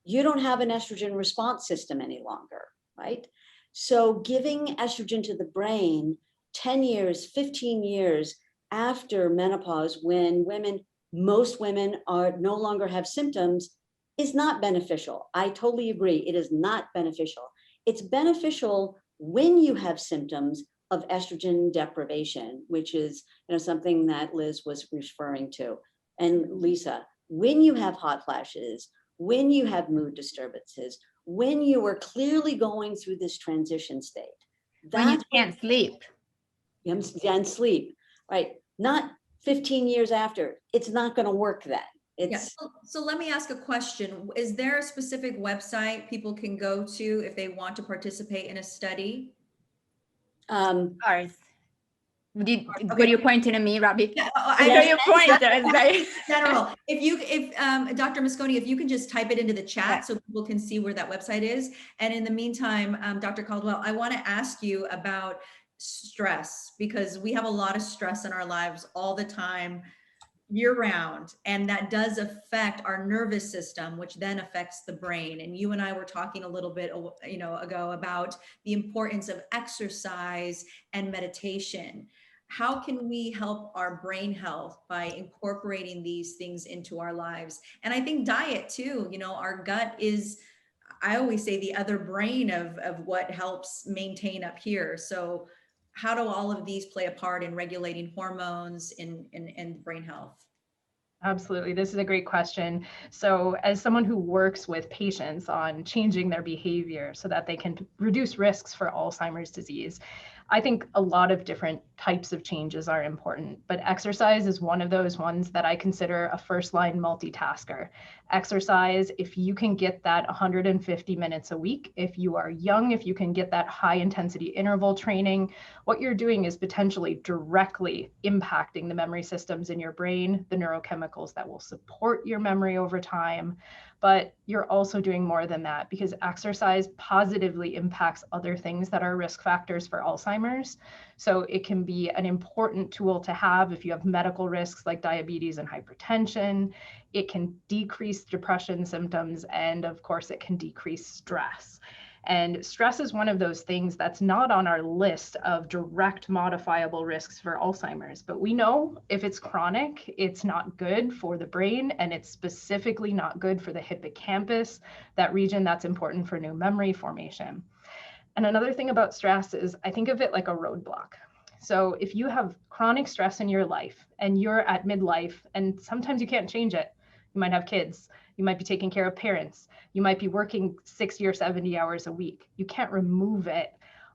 you don't have an estrogen response system any longer, right? So giving estrogen to the brain 10 years, 15 years after menopause, when most women are no longer have symptoms, is not beneficial. I totally agree. It is not beneficial. It's beneficial when you have symptoms of estrogen deprivation, which is something that Liz was referring to, and Lisa, when you have hot flashes, when you have mood disturbances, when you are clearly going through this transition state. When you can't sleep. And sleep, right? Not 15 years after. It's not going to work then. So let me ask a question. Is there a specific website people can go to if they want to participate in a study? Ours. Were you pointing at me, Robbie? Yeah, I know your point. General. If Dr. Mosconi, if you can just type it into the chat so people can see where that website is. And in the meantime, Dr. Caldwell, I want to ask you about stress, because we have a lot of stress in our lives all the time, year round, and that does affect our nervous system, which then affects the brain. And you and I were talking a little bit ago about the importance of exercise and meditation. How can we help our brain health by incorporating these things into our lives? And I think diet too. Our gut is, I always say, the other brain of what helps maintain up here. So how do all of these play a part in regulating hormones and brain health? Absolutely. This is a great question. So as someone who works with patients on changing their behavior so that they can reduce risks for Alzheimer's disease, I think a lot of different types of changes are important, but exercise is one of those ones that I consider a first-line multitasker. Exercise, if you can get that 150 minutes a week, if you are young, if you can get that high-intensity interval training, what you're doing is potentially directly impacting the memory systems in your brain, the neurochemicals that will support your memory over time. But you're also doing more than that, because exercise positively impacts other things that are risk factors for Alzheimer's. So it can be an important tool to have if you have medical risks like diabetes and hypertension. It can decrease depression symptoms, and of course, it can decrease stress. And stress is one of those things that's not on our list of direct modifiable risks for Alzheimer's, but we know if it's chronic, it's not good for the brain, and it's specifically not good for the hippocampus, that region that's important for new memory formation. And another thing about stress is I think of it like a roadblock. So if you have chronic stress in your life and you're at midlife, and sometimes you can't change it, you might have kids, you might be taking care of parents, you might be working 60 or 70 hours a week. You can't remove it.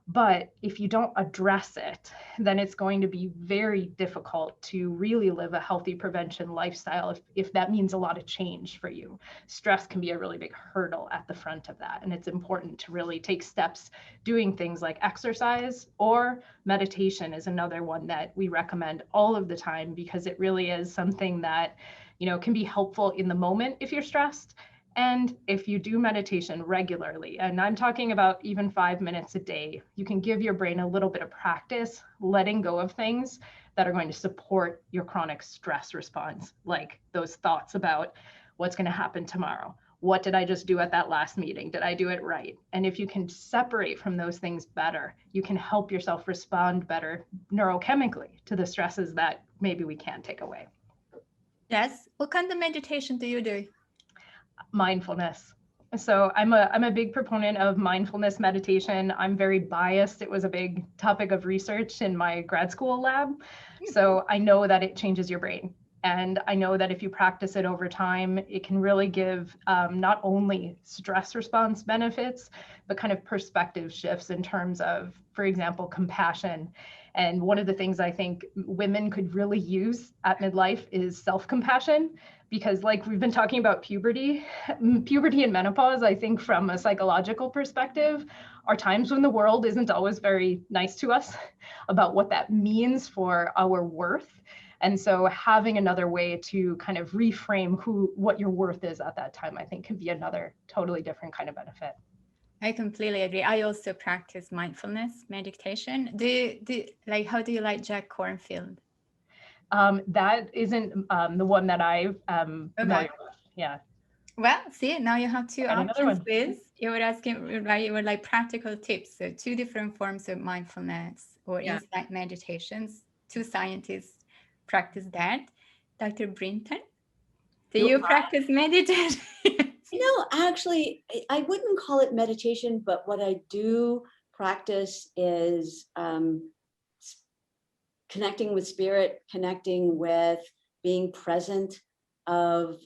But if you don't address it, then it's going to be very difficult to really live a healthy prevention lifestyle if that means a lot of change for you. Stress can be a really big hurdle at the front of that. And it's important to really take steps doing things like exercise, or meditation is another one that we recommend all of the time, because it really is something that can be helpful in the moment if you're stressed. And if you do meditation regularly, and I'm talking about even 5 minutes a day, you can give your brain a little bit of practice letting go of things that are going to support your chronic stress response, like those thoughts about what's going to happen tomorrow. What did I just do at that last meeting? Did I do it right? And if you can separate from those things better, you can help yourself respond better neurochemically to the stresses that maybe we can't take away. Yes. What kind of meditation do you do? Mindfulness. So I'm a big proponent of mindfulness meditation. I'm very biased. It was a big topic of research in my grad school lab. So I know that it changes your brain. And I know that if you practice it over time, it can really give not only stress response benefits, but kind of perspective shifts in terms of, for example, compassion. And one of the things I think women could really use at midlife is self-compassion, because like we've been talking about puberty and menopause, I think from a psychological perspective, are times when the world isn't always very nice to us about what that means for our worth. And so having another way to kind of reframe what your worth is at that time, I think can be another totally different kind of benefit. I completely agree. I also practice mindfulness meditation. Like, how do you like Jack Cornfield? That isn't the one that I'm familiar with. Yeah. Well, see, now you have two options, one. Liz. You were asking, right? You were like practical tips. So two different forms of mindfulness or insight meditations. Two scientists practice that. Dr. Brinton, do you practice meditation? Actually, I wouldn't call it meditation, but what I do practice is connecting with spirit, connecting with being present of,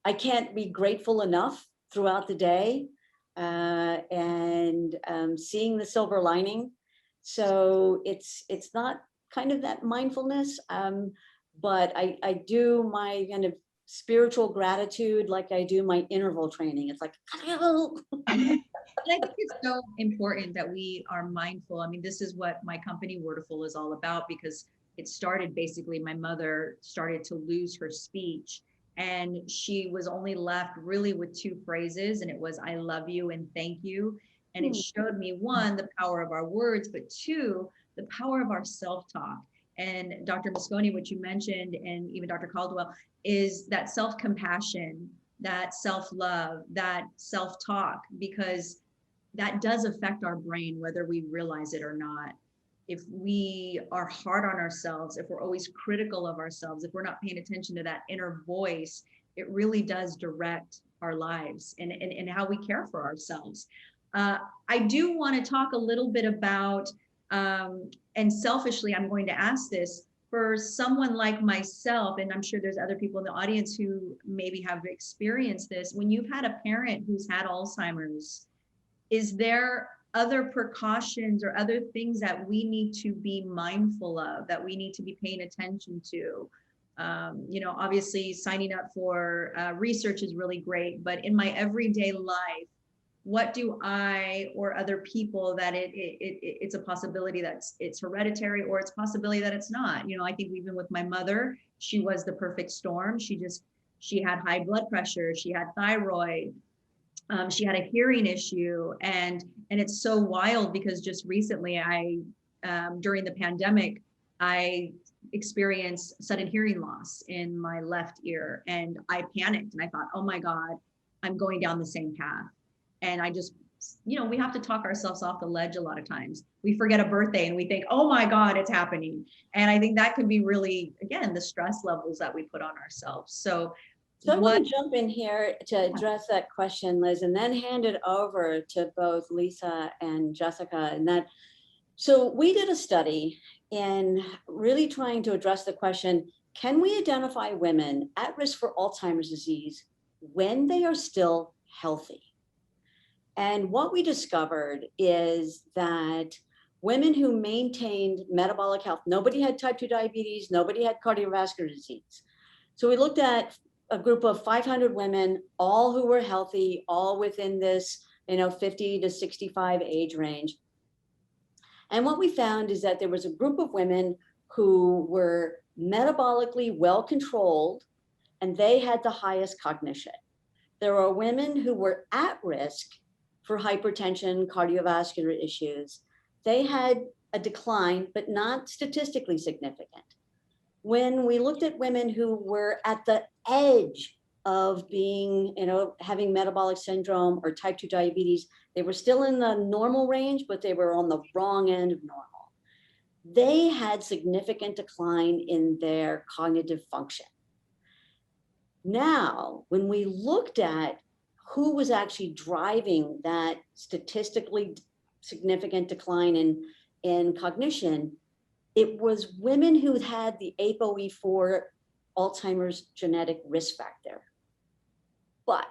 I can't be grateful enough throughout the day and seeing the silver lining. So it's not kind of that mindfulness, but I do my kind of spiritual gratitude like I do my interval training. It's like, I think it's so important that we are mindful. I mean, this is what my company Wordiful is all about, because it started basically, my mother started to lose her speech and she was only left really with two phrases, and it was, I love you and thank you. And it showed me, one, the power of our words, but two, the power of our self-talk. And Dr. Mosconi, what you mentioned, and even Dr. Caldwell, is that self-compassion, that self-love, that self-talk, because that does affect our brain, whether we realize it or not. If we are hard on ourselves, if we're always critical of ourselves, if we're not paying attention to that inner voice, it really does direct our lives and how we care for ourselves. I do want to talk a little bit about, and selfishly, I'm going to ask this, for someone like myself, and I'm sure there's other people in the audience who maybe have experienced this, when you've had a parent who's had Alzheimer's, is there other precautions or other things that we need to be mindful of, that we need to be paying attention to? Obviously signing up for research is really great, but in my everyday life, what do I or other people that it's a possibility that it's hereditary, or it's a possibility that it's not? I think even with my mother, she was the perfect storm. She had high blood pressure, she had thyroid, she had a hearing issue, and it's so wild because just recently during the pandemic, I experienced sudden hearing loss in my left ear, and I panicked and I thought, oh my God, I'm going down the same path. And I just, we have to talk ourselves off the ledge a lot of times. We forget a birthday and we think, oh my God, it's happening. And I think that could be really, again, the stress levels that we put on ourselves. So I'm going to jump in here to address that question, Liz, and then hand it over to both Lisa and Jessica. So we did a study in really trying to address the question, can we identify women at risk for Alzheimer's disease when they are still healthy? And what we discovered is that women who maintained metabolic health, nobody had type 2 diabetes, nobody had cardiovascular disease. So we looked at a group of 500 women, all who were healthy, all within this 50 to 65 age range. And what we found is that there was a group of women who were metabolically well controlled, and they had the highest cognition. There are women who were at risk for hypertension, cardiovascular issues. They had a decline, but not statistically significant. When we looked at women who were at the edge of being, having metabolic syndrome or type 2 diabetes, they were still in the normal range, but they were on the wrong end of normal. They had significant decline in their cognitive function. Now, when we looked at who was actually driving that statistically significant decline in cognition, it was women who had the ApoE4 Alzheimer's genetic risk factor. But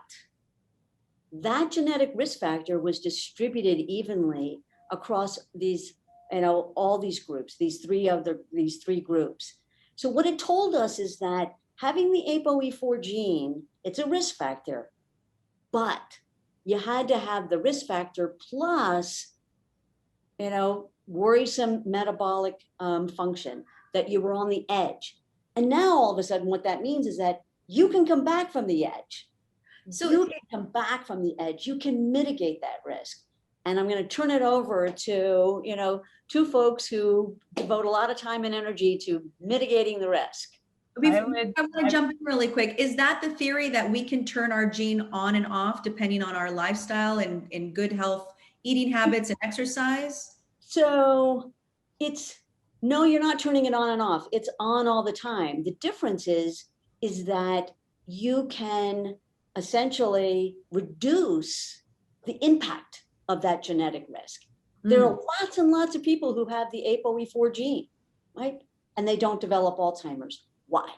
that genetic risk factor was distributed evenly across these, all these groups, these three groups. So what it told us is that having the ApoE4 gene, it's a risk factor, but you had to have the risk factor plus, worrisome metabolic function, that you were on the edge. And now all of a sudden what that means is that you can come back from the edge. So you can come back from the edge. You can mitigate that risk. And I'm going to turn it over to, two folks who devote a lot of time and energy to mitigating the risk. I want to jump in really quick. Is that the theory that we can turn our gene on and off depending on our lifestyle and good health, eating habits and exercise? So no, you're not turning it on and off. It's on all the time. The difference is that you can essentially reduce the impact of that genetic risk. There are lots and lots of people who have the ApoE4 gene, right? And they don't develop Alzheimer's. Why?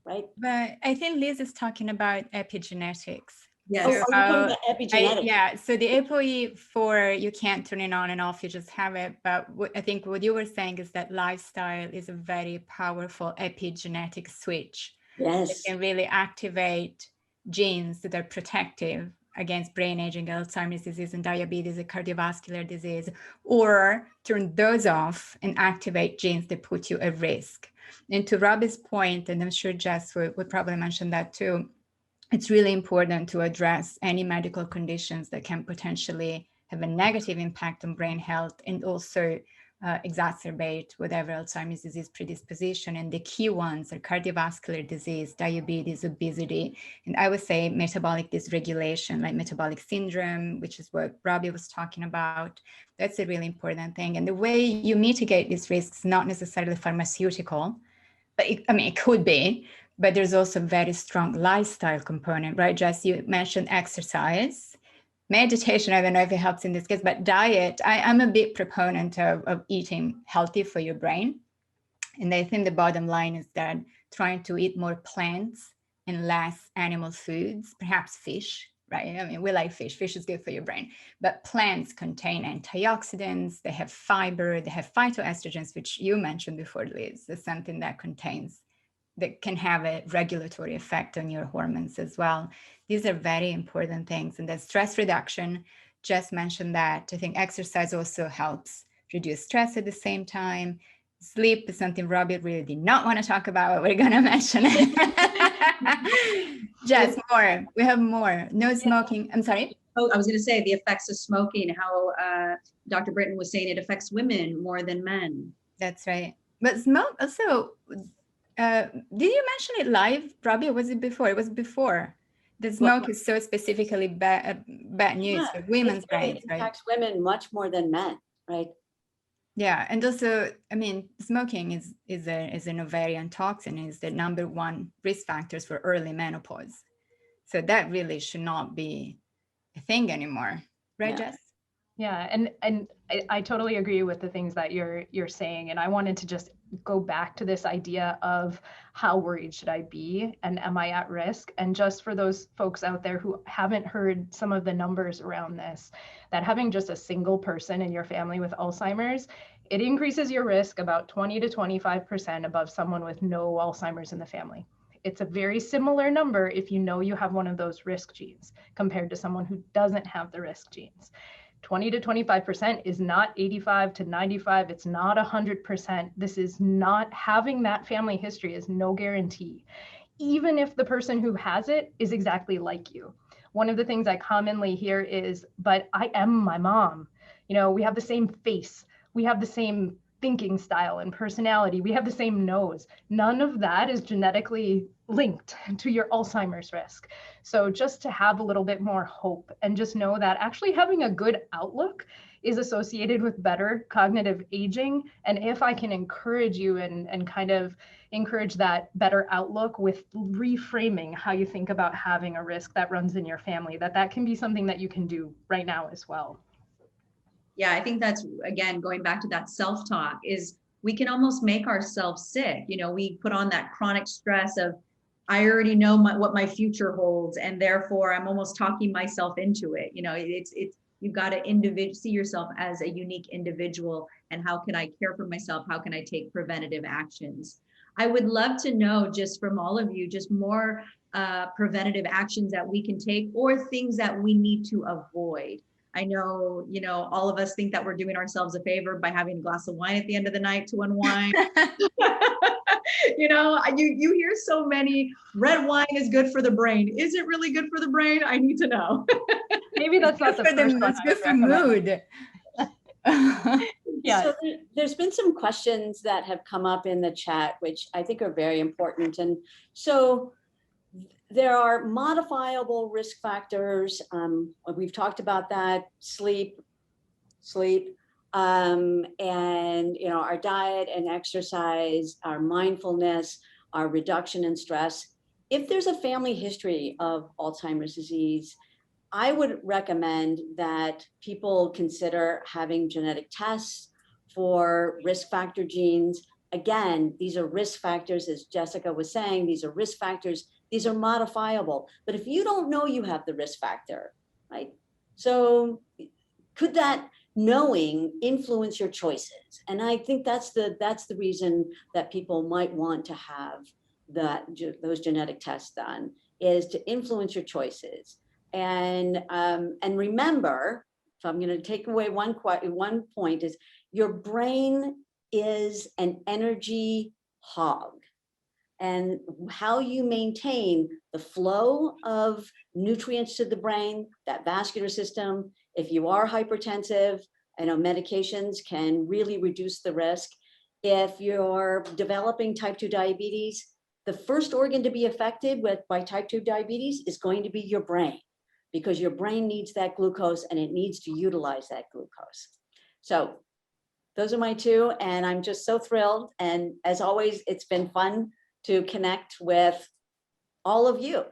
Right? But I think Liz is talking about epigenetics. Yes. So epigenetics. So the ApoE4, you can't turn it on and off, you just have it. But I think what you were saying is that lifestyle is a very powerful epigenetic switch. Yes. It can really activate genes that are protective against brain aging, Alzheimer's disease, and diabetes, and cardiovascular disease, or turn those off and activate genes that put you at risk. And to Robbie's point, and I'm sure Jess would probably mention that too, it's really important to address any medical conditions that can potentially have a negative impact on brain health and also exacerbate whatever Alzheimer's disease predisposition. And the key ones are cardiovascular disease, diabetes, obesity, and I would say metabolic dysregulation, like metabolic syndrome, which is what Robbie was talking about. That's a really important thing. And the way you mitigate these risks, not necessarily pharmaceutical, but it could be, but there's also a very strong lifestyle component, right? Jess, you mentioned exercise. Meditation, I don't know if it helps in this case, but diet, I'm a big proponent of eating healthy for your brain. And I think the bottom line is that trying to eat more plants and less animal foods, perhaps fish, right? I mean, we like fish. Fish is good for your brain. But plants contain antioxidants, they have fiber, they have phytoestrogens, which you mentioned before, Liz. It's something that can have a regulatory effect on your hormones as well. These are very important things. And then stress reduction, Jess mentioned that. I think exercise also helps reduce stress at the same time. Sleep is something Robbie really did not want to talk about. We're going to mention it. Jess, more. We have more. No smoking. I'm sorry. Oh, I was going to say the effects of smoking, how Dr. Britton was saying it affects women more than men. That's right. But smoke also, did you mention it live, Robbie, or was it before? It was before. The smoke is so specifically bad news for women's brains, right? It impacts women much more than men, right? Yeah, and also, I mean, smoking is an ovarian toxin, is the number one risk factors for early menopause. So that really should not be a thing anymore, right, Jess? Yeah, and I totally agree with the things that you're saying, and I wanted to just go back to this idea of how worried should I be and am I at risk? And just for those folks out there who haven't heard some of the numbers around this, that having just a single person in your family with Alzheimer's, it increases your risk about 20 to 25% above someone with no Alzheimer's in the family. It's a very similar number if you know you have one of those risk genes compared to someone who doesn't have the risk genes. 20 to 25% is not 85 to 95. It's not 100%. This is not, having that family history is no guarantee, even if the person who has it is exactly like you. One of the things I commonly hear is, but I am my mom. You know, we have the same face. We have the same thinking style and personality. We have the same nose. None of that is genetically linked to your Alzheimer's risk. So just to have a little bit more hope and just know that actually having a good outlook is associated with better cognitive aging. And if I can encourage you and kind of encourage that better outlook with reframing how you think about having a risk that runs in your family, that can be something that you can do right now as well. Yeah, I think that's, again, going back to that self-talk, is we can almost make ourselves sick. You know, we put on that chronic stress of, I already know what my future holds, and therefore I'm almost talking myself into it. You know, it's you've got to see yourself as a unique individual, and how can I care for myself? How can I take preventative actions? I would love to know just from all of you, just more preventative actions that we can take, or things that we need to avoid. I know, you know, all of us think that we're doing ourselves a favor by having a glass of wine at the end of the night to unwind. You hear so many, red wine is good for the brain. Is it really good for the brain? I need to know. Maybe that's not the first one. It's good for mood. Yeah. So there's been some questions that have come up in the chat, which I think are very important. And so there are modifiable risk factors. We've talked about that, sleep, and our diet and exercise, our mindfulness, our reduction in stress. If there's a family history of Alzheimer's disease, I would recommend that people consider having genetic tests for risk factor genes. Again, these are risk factors, as Jessica was saying, these are risk factors, these are modifiable. But if you don't know you have the risk factor, right? So could that knowing influence your choices? And I think that's the reason that people might want to have those genetic tests done, is to influence your choices. And remember, so I'm going to take away one point, is your brain is an energy hog. And how you maintain the flow of nutrients to the brain, that vascular system, if you are hypertensive, I know medications can really reduce the risk. If you're developing type 2 diabetes, the first organ to be affected by type 2 diabetes is going to be your brain, because your brain needs that glucose and it needs to utilize that glucose. So those are my two, and I'm just so thrilled. And as always, it's been fun to connect with all of you.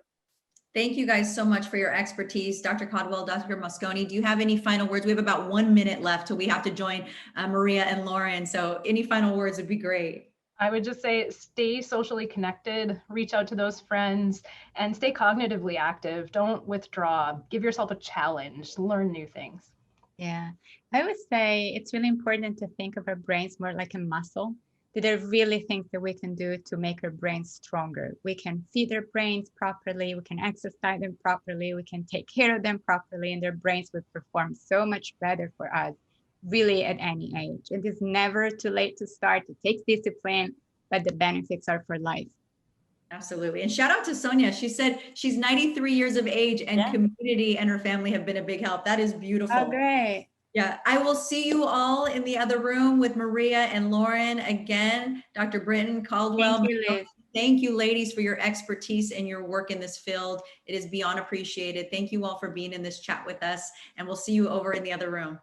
Thank you guys so much for your expertise. Dr. Caldwell, Dr. Mosconi, do you have any final words? We have about 1 minute left till we have to join Maria and Lauren. So any final words would be great. I would just say stay socially connected, reach out to those friends, and stay cognitively active. Don't withdraw. Give yourself a challenge, learn new things. Yeah, I would say it's really important to think of our brains more like a muscle. That there are really things that we can do to make our brains stronger. We can feed our brains properly, we can exercise them properly, we can take care of them properly, and their brains will perform so much better for us, really at any age. It is never too late to start. It takes discipline, but the benefits are for life. Absolutely. And shout out to Sonia. She said she's 93 years of age, and community and her family have been a big help. That is beautiful. Oh, great. Yeah, I will see you all in the other room with Maria and Lauren again. Dr. Britton, Caldwell. Thank you, Liz. Thank you, ladies, for your expertise and your work in this field. It is beyond appreciated. Thank you all for being in this chat with us, and we'll see you over in the other room.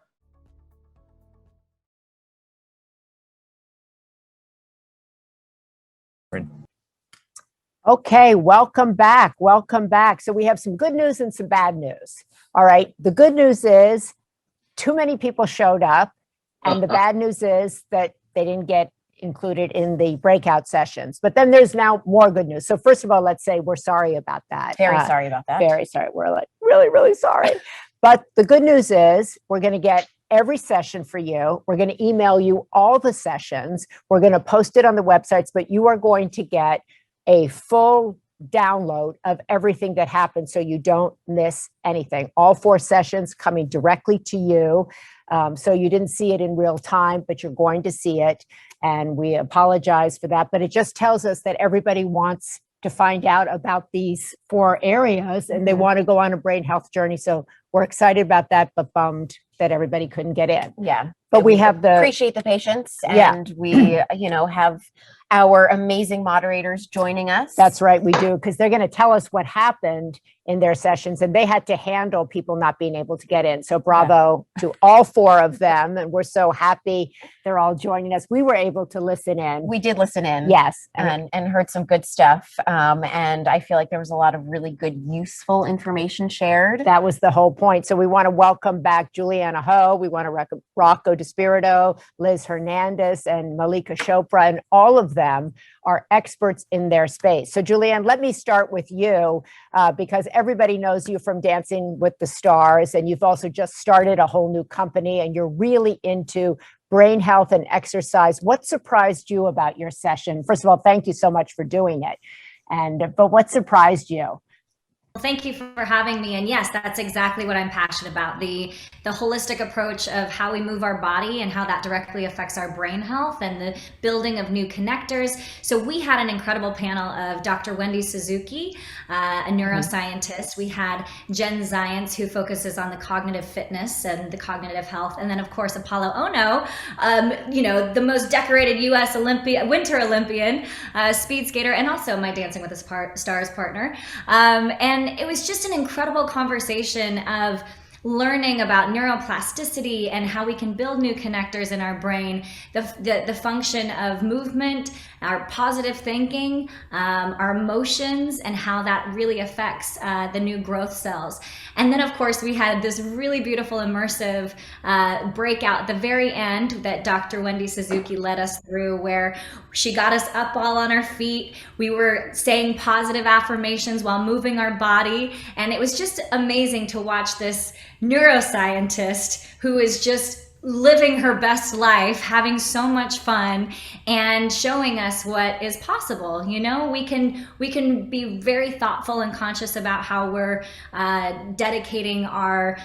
Okay, welcome back. Welcome back. So we have some good news and some bad news. All right, the good news is too many people showed up, and the bad news is that they didn't get included in the breakout sessions. But then there's now more good news. So first of all, let's say we're sorry about that. Very sorry about that. Very sorry. We're like really, really sorry. But the good news is we're going to get every session for you. We're going to email you all the sessions. We're going to post it on the websites, but you are going to get a full download of everything that happens so you don't miss anything. All 4 sessions coming directly to you. So you didn't see it in real time, but you're going to see it. And we apologize for that. But it just tells us that everybody wants to find out about these 4 areas and they want to go on a brain health journey. So we're excited about that, but bummed that everybody couldn't get in. Yeah. But we have appreciate the patience, and we, have our amazing moderators joining us. That's right, we do, because they're going to tell us what happened in their sessions, and they had to handle people not being able to get in. So bravo to all 4 of them, and we're so happy they're all joining us. We were able to listen in. We did listen in. Yes. And heard some good stuff. And I feel like there was a lot of really good, useful information shared. That was the whole point. So we want to welcome back Juliana Ho. We want to Rocco DeSpirito, Liz Hernandez, and Malika Chopra, and all of them are experts in their space. So Julianne, let me start with you because everybody knows you from Dancing with the Stars, and you've also just started a whole new company, and you're really into brain health and exercise. What surprised you about your session? First of all, thank you so much for doing it. But what surprised you? Well, thank you for having me. And yes, that's exactly what I'm passionate about. The holistic approach of how we move our body and how that directly affects our brain health and the building of new connectors. So we had an incredible panel of Dr. Wendy Suzuki, a neuroscientist. We had Jen Zients, who focuses on the cognitive fitness and the cognitive health. And then, of course, Apollo Ono, the most decorated U.S. Winter Olympian, speed skater, and also my Dancing with the Stars partner. And it was just an incredible conversation of learning about neuroplasticity and how we can build new connectors in our brain, the function of movement, our positive thinking, our emotions, and how that really affects the new growth cells. And then, of course, we had this really beautiful immersive breakout at the very end that Dr. Wendy Suzuki led us through, where she got us up all on our feet. We were saying positive affirmations while moving our body. And it was just amazing to watch this neuroscientist who is just living her best life, having so much fun, and showing us what is possible. We can be very thoughtful and conscious about how we're dedicating our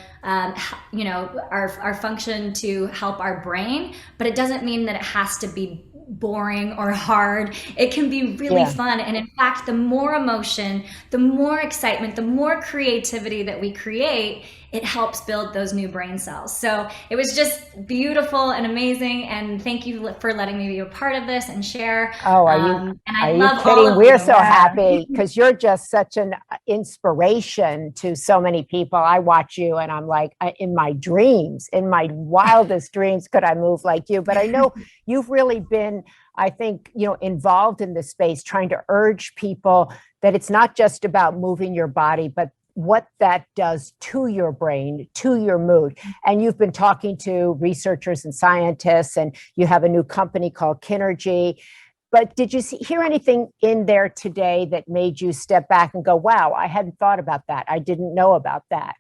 function to help our brain, but it doesn't mean that it has to be boring or hard. It can be really fun. And in fact, the more emotion, the more excitement, the more creativity that we create, it helps build those new brain cells. So it was just beautiful and amazing. And thank you for letting me be a part of this and share. Oh, are you kidding? We're so happy because you're just such an inspiration to so many people. I watch you and I'm like, in my dreams, in my wildest dreams, could I move like you? But I know you've really been, I think, involved in this space, trying to urge people that it's not just about moving your body, but what that does to your brain, to your mood. And you've been talking to researchers and scientists, and you have a new company called Kinergy. But did you hear anything in there today that made you step back and go, wow, I hadn't thought about that. I didn't know about that.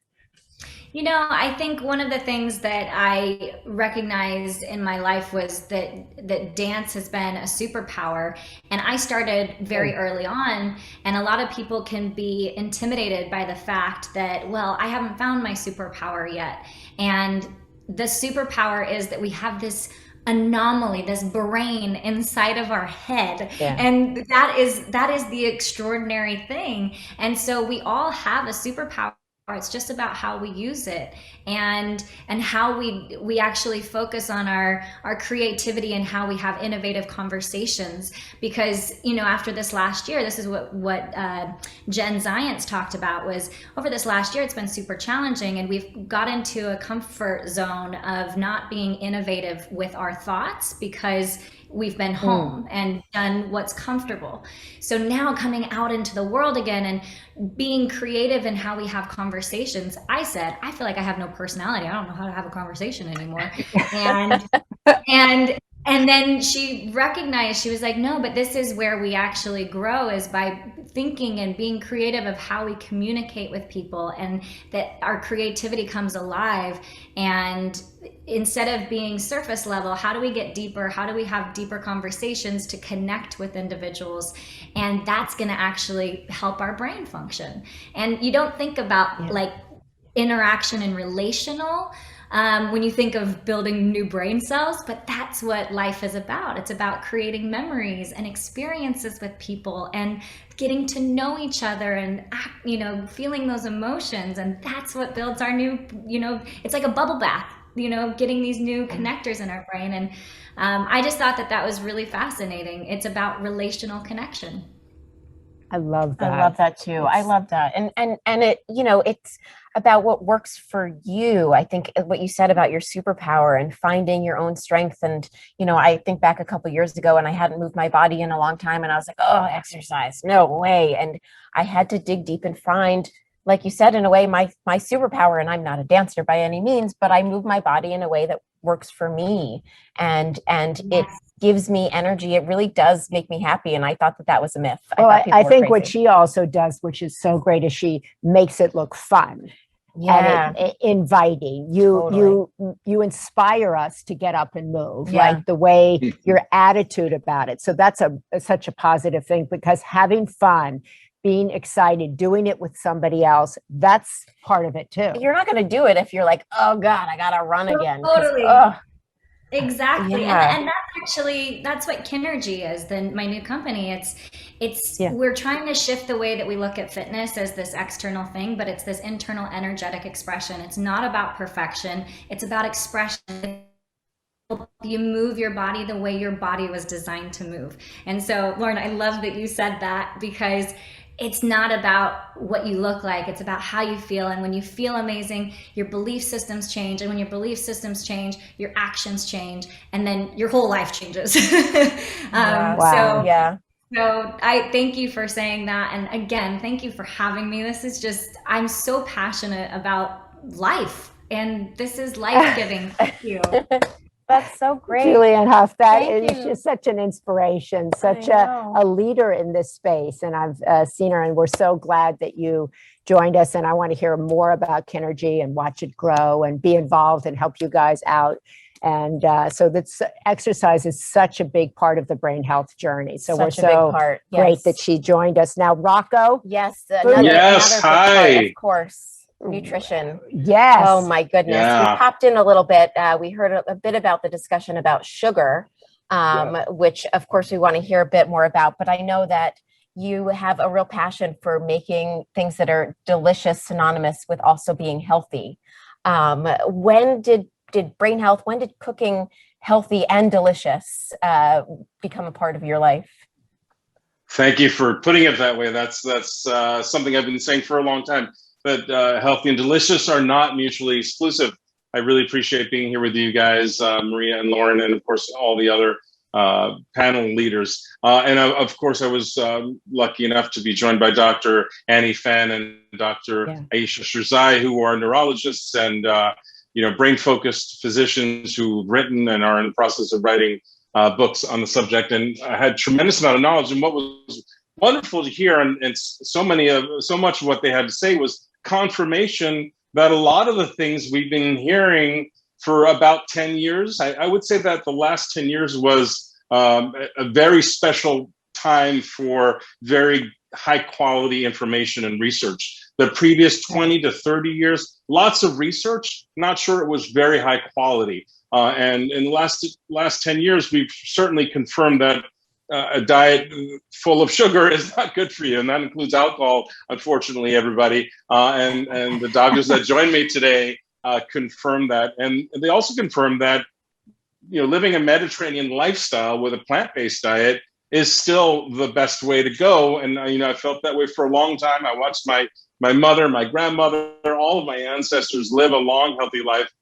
I think one of the things that I recognized in my life was that dance has been a superpower. And I started very early on, and a lot of people can be intimidated by the fact that, well, I haven't found my superpower yet. And the superpower is that we have this anomaly, this brain inside of our head. And that is the extraordinary thing. And so we all have a superpower. It's just about how we use it and how we actually focus on our creativity and how we have innovative conversations. Because after this last year, this is what Jen Zients talked about, was over this last year it's been super challenging, and we've got into a comfort zone of not being innovative with our thoughts because we've been home and done what's comfortable. So now coming out into the world again and being creative in how we have conversations, I said, I feel like I have no personality. I don't know how to have a conversation anymore. And then she recognized, she was like, no, but this is where we actually grow, is by thinking and being creative of how we communicate with people, and that our creativity comes alive. And instead of being surface level, how do we get deeper? How do we have deeper conversations to connect with individuals? And that's going to actually help our brain function. And you don't think about like interaction and relational when you think of building new brain cells, but that's what life is about. It's about creating memories and experiences with people and getting to know each other and feeling those emotions. And that's what builds our new, it's like a bubble bath, getting these new connectors in our brain. And I just thought that was really fascinating. It's about relational connection. I love that. I love that too. I love that. And it, it's about what works for you. I think what you said about your superpower and finding your own strength. And, I think back a couple of years ago, and I hadn't moved my body in a long time, and I was like, oh, exercise, no way. And I had to dig deep and find, like you said, in a way, my superpower. And I'm not a dancer by any means, but I move my body in a way that works for me. And it gives me energy. It really does make me happy. And I thought that was a myth. Well, I think what she also does, which is so great, is she makes it look fun. And inviting. You inspire us to get up and move, like the way your attitude about it. So that's such a positive thing, because having fun being excited, doing it with somebody else, that's part of it too. You're not going to do it if you're like, oh God, I got to run again. Totally. Oh, exactly. yeah. And that's what Kinergy is, my new company. We're trying to shift the way that we look at fitness as this external thing, but it's this internal energetic expression. It's not about perfection. It's about expression. You move your body the way your body was designed to move. And so, Lauren, I love that you said that, because it's not about what you look like, it's about how you feel. And when you feel amazing, your belief systems change. And when your belief systems change, your actions change. And then your whole life changes. So I thank you for saying that. And again, thank you for having me. This is just, I'm so passionate about life. And this is life-giving. Thank you. That's so great. Julianne Hough, that is just such an inspiration, such a leader in this space. And I've seen her, and we're so glad that you joined us. And I want to hear more about Kinergy and watch it grow and be involved and help you guys out. And so that's, exercise is such a big part of the brain health journey. So we're so great that she joined us. Now, Rocco. Yes. Another big part, of course. Nutrition. Yes. Oh my goodness. Yeah. We popped in a little bit. We heard a bit about the discussion about sugar, which of course we want to hear a bit more about, but I know that you have a real passion for making things that are delicious synonymous with also being healthy. When did brain health, when did cooking healthy and delicious become a part of your life? Thank you for putting it that way. That's something I've been saying for a long time. But healthy and delicious are not mutually exclusive. I really appreciate being here with you guys, Maria and Lauren, and of course, all the other panel leaders. And of course, I was lucky enough to be joined by Dr. Annie Fenn and Dr. Aisha Shirzai, who are neurologists and brain-focused physicians who've written and are in the process of writing books on the subject. And I had tremendous amount of knowledge. And what was wonderful to hear, and so much of what they had to say was confirmation that a lot of the things we've been hearing for about 10 years, I would say that the last 10 years was a very special time for very high quality information and research. The previous 20 to 30 years, lots of research, not sure it was very high quality. And in the last 10 years, we've certainly confirmed that a diet full of sugar is not good for you, and that includes alcohol, unfortunately, everybody. And the doctors that joined me today confirmed that, and they also confirmed that living a Mediterranean lifestyle with a plant-based diet is still the best way to go. And I felt that way for a long time. I watched my mother, my grandmother, all of my ancestors live a long, healthy life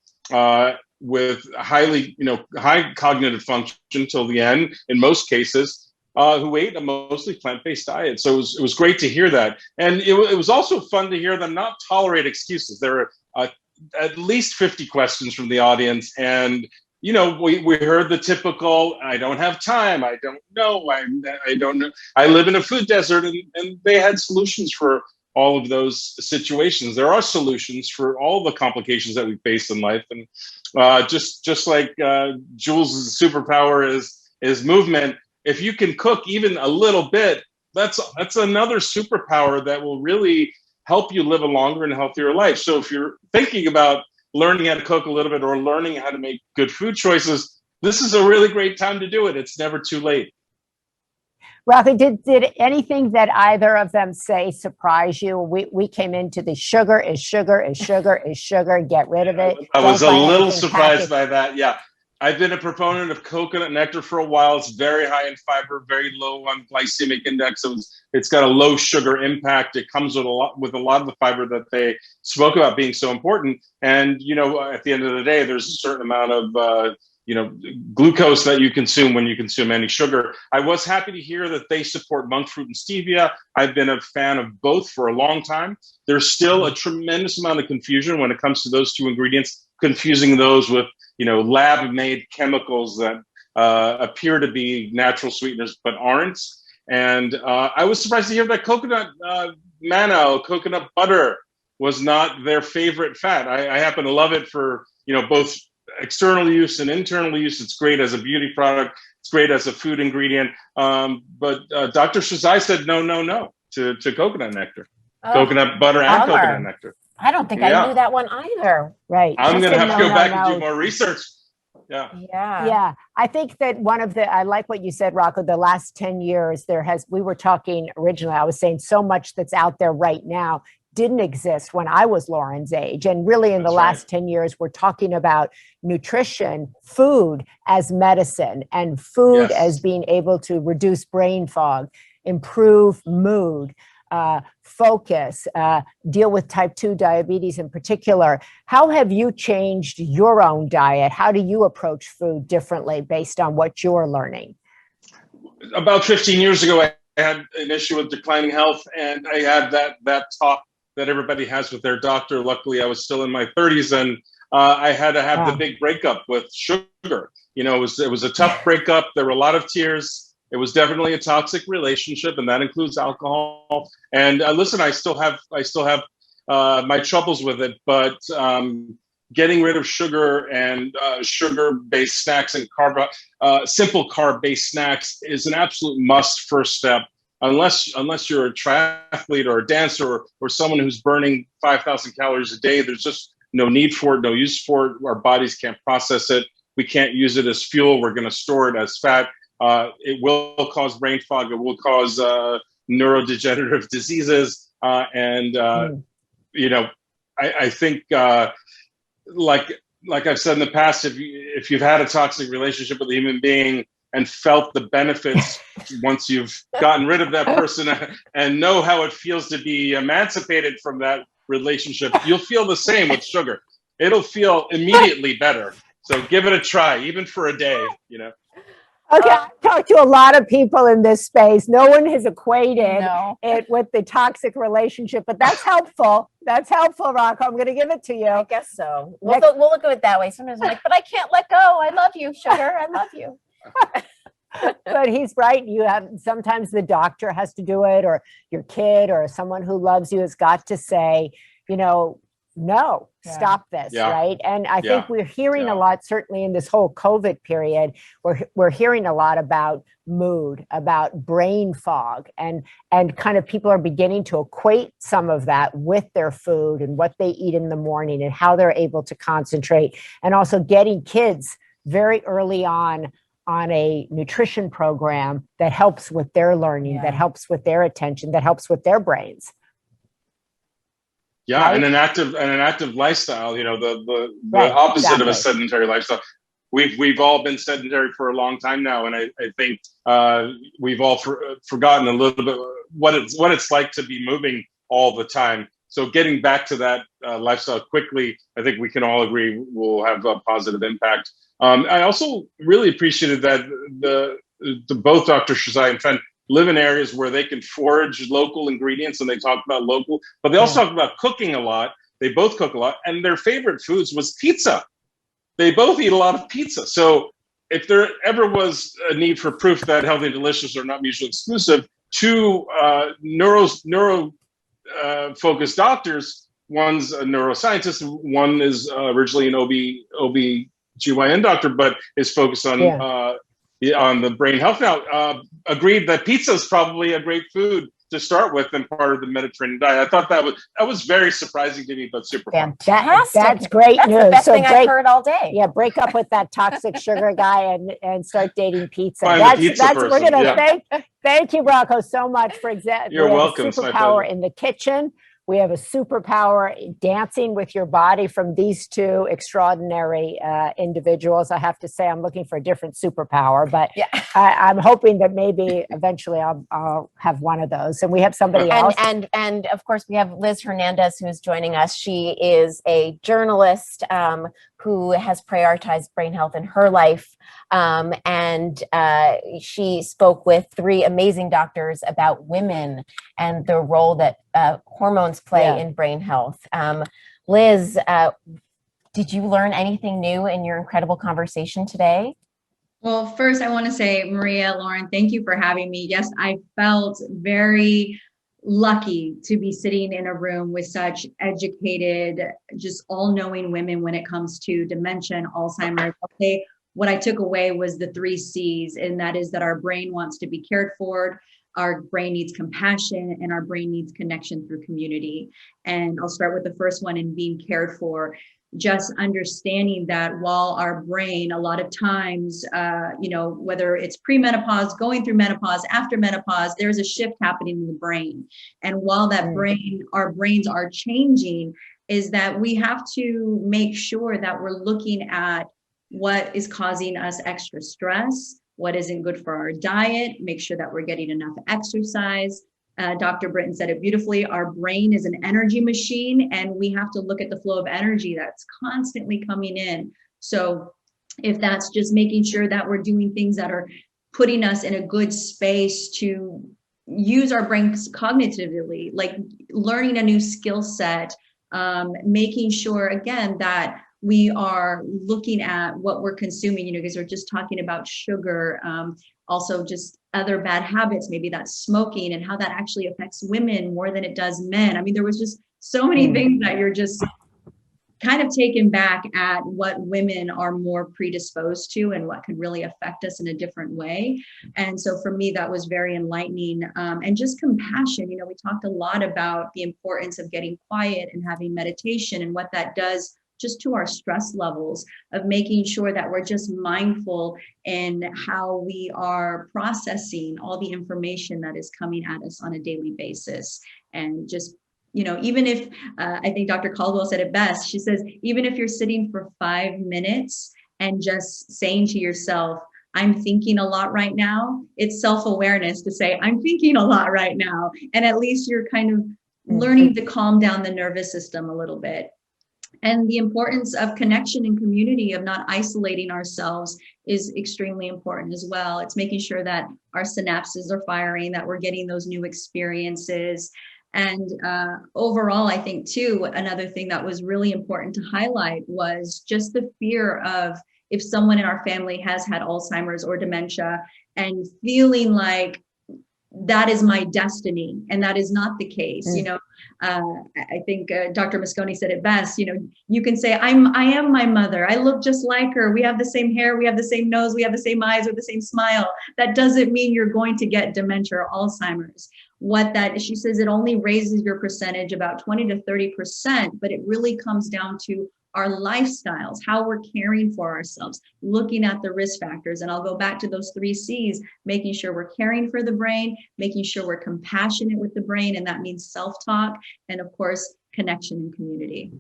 with high cognitive function till the end, in most cases, who ate a mostly plant-based diet. So it was great to hear that. And it was also fun to hear them not tolerate excuses. There were at least 50 questions from the audience. And, we heard the typical, I don't have time, I don't know, I don't know. I live in a food desert, and they had solutions for all of those situations. There are solutions for all the complications that we face in life. And just like Jules' superpower is movement, if you can cook even a little bit, that's another superpower that will really help you live a longer and healthier life. So if you're thinking about learning how to cook a little bit or learning how to make good food choices, this is a really great time to do it. It's never too late. Rafi, did anything that either of them say surprise you? We came into the sugar is sugar is sugar is sugar, get rid of it. I was a little surprised by that. Yeah. I've been a proponent of coconut nectar for a while. It's very high in fiber, very low on glycemic index. So it's got a low sugar impact. It comes with a lot of the fiber that they spoke about being so important. And, at the end of the day, there's a certain amount of, glucose that you consume when you consume any sugar. I was happy to hear that they support monk fruit and stevia. I've been a fan of both for a long time. There's still a tremendous amount of confusion when it comes to those two ingredients, confusing those with lab-made chemicals that appear to be natural sweeteners but aren't. And I was surprised to hear that coconut coconut butter was not their favorite fat. I happen to love it for both external use and internal use. It's great as a beauty product. It's great as a food ingredient. But Dr. Shazai said no. to coconut nectar, Oh, coconut butter and bummer. coconut nectar. I don't think I Yeah. knew that one either. Right. I'm Just going to a have to go no, back no, and do no. more research. Yeah. Yeah. Yeah, I think that I like what you said, Rocco, the last 10 years, we were talking originally, I was saying so much that's out there right now didn't exist when I was Lauren's age. And really in the last 10 years, we're talking about nutrition, food as medicine, and food as being able to reduce brain fog, improve mood, focus, deal with type 2 diabetes in particular. How have you changed your own diet? How do you approach food differently based on what you're learning? About 15 years ago, I had an issue with declining health, and I had that talk that everybody has with their doctor. Luckily, I was still in my 30s, and I had to have the big breakup with sugar. You know, it was a tough breakup. There were a lot of tears. It was definitely a toxic relationship, and that includes alcohol. And listen, I still have my troubles with it, but getting rid of sugar and sugar-based snacks and simple carb-based snacks is an absolute must first step. Unless you're a triathlete or a dancer or someone who's burning 5,000 calories a day, there's just no need for it, no use for it. Our bodies can't process it. We can't use it as fuel. We're going to store it as fat. It will cause brain fog. It will cause neurodegenerative diseases. You know, I think, like I've said in the past, if you've had a toxic relationship with a human being and felt the benefits once you've gotten rid of that person and know how it feels to be emancipated from that relationship, you'll feel the same with sugar. It'll feel immediately better. So give it a try, even for a day, you know. Okay, I've talked to a lot of people in this space. No one has equated it with the toxic relationship, but that's helpful. That's helpful, Rocco. I'm going to give it to you. I guess so. We'll look at it that way. Sometimes I'm like, but I can't let go. I love you, sugar. I love you. But he's right. Sometimes the doctor has to do it, or your kid or someone who loves you has got to say, you know, no, stop this, right? And I think we're hearing a lot, certainly in this whole COVID period, we're hearing a lot about mood, about brain fog, and kind of people are beginning to equate some of that with their food and what they eat in the morning and how they're able to concentrate, and also getting kids very early on a nutrition program that helps with their learning, that helps with their attention, that helps with their brains. Yeah, right? and an active lifestyle. You know, the opposite of a sedentary lifestyle. We've all been sedentary for a long time now, and I think we've all forgotten a little bit what it's like to be moving all the time. So getting back to that lifestyle quickly, I think we can all agree will have a positive impact. I also really appreciated that both Dr. Shazai and Fen live in areas where they can forage local ingredients, and they talk about local, but they also talk about cooking a lot. They both cook a lot, and their favorite foods was pizza. They both eat a lot of pizza. So if there ever was a need for proof that healthy and delicious are not mutually exclusive, two neuro focused doctors, one's a neuroscientist, one is originally an OB/GYN doctor, but is focused on the brain health now, agreed that pizza is probably a great food to start with and part of the Mediterranean diet. I thought that was very surprising to me, but super fun. That's great news. That's the best thing I've heard all day. Yeah, break up with that toxic sugar guy and start dating pizza. Find the pizza person. We're gonna thank you, Rocco, so much for You're welcome. Superpower in the kitchen. We have a superpower dancing with your body from these two extraordinary individuals. I have to say, I'm looking for a different superpower, but I'm hoping that maybe eventually I'll have one of those. And we have somebody else. And of course, we have Liz Hernandez, who's joining us. She is a journalist who has prioritized brain health in her life. And she spoke with three amazing doctors about women and the role that hormones play in brain health. Liz, did you learn anything new in your incredible conversation today? Well, first I want to say, Maria, Lauren, thank you for having me. Yes, I felt very lucky to be sitting in a room with such educated, just all-knowing women when it comes to dementia and Alzheimer's. I'll say what I took away was the 3 C's, and that is that our brain wants to be cared for, our brain needs compassion, and our brain needs connection through community. And I'll start with the first one, in being cared for. Just understanding that while our brain, a lot of times, whether it's premenopause, going through menopause, after menopause, there's a shift happening in the brain. And while that our brains are changing, is that we have to make sure that we're looking at what is causing us extra stress, what isn't good for our diet, make sure that we're getting enough exercise. Dr. Britton said it beautifully. Our brain is an energy machine, and we have to look at the flow of energy that's constantly coming in. So if that's just making sure that we're doing things that are putting us in a good space to use our brains cognitively, like learning a new skill set, making sure, again, that we are looking at what we're consuming, because we're just talking about sugar, also just other bad habits, maybe that's smoking, and how that actually affects women more than it does men. I mean, there was just so many things that you're just kind of taken back at what women are more predisposed to and what could really affect us in a different way. And so for me, that was very enlightening. And just compassion. We talked a lot about the importance of getting quiet and having meditation and what that does just to our stress levels, of making sure that we're just mindful in how we are processing all the information that is coming at us on a daily basis. And just, even if, I think Dr. Caldwell said it best, she says, even if you're sitting for 5 minutes and just saying to yourself, I'm thinking a lot right now, it's self-awareness to say, I'm thinking a lot right now. And at least you're kind of learning to calm down the nervous system a little bit. And the importance of connection and community, of not isolating ourselves, is extremely important as well. It's making sure that our synapses are firing, that we're getting those new experiences. And overall, I think too, another thing that was really important to highlight was just the fear of, if someone in our family has had Alzheimer's or dementia, and feeling like that is my destiny, and that is not the case. I think Dr. Mosconi said it best. You can say, I am my mother. I look just like her. We have the same hair. We have the same nose. We have the same eyes. We have the same smile. That doesn't mean you're going to get dementia or Alzheimer's. She says, it only raises your percentage about 20 to 30%, but it really comes down to our lifestyles, how we're caring for ourselves, looking at the risk factors. And I'll go back to those 3 C's, making sure we're caring for the brain, making sure we're compassionate with the brain, and that means self-talk, and of course, connection and community.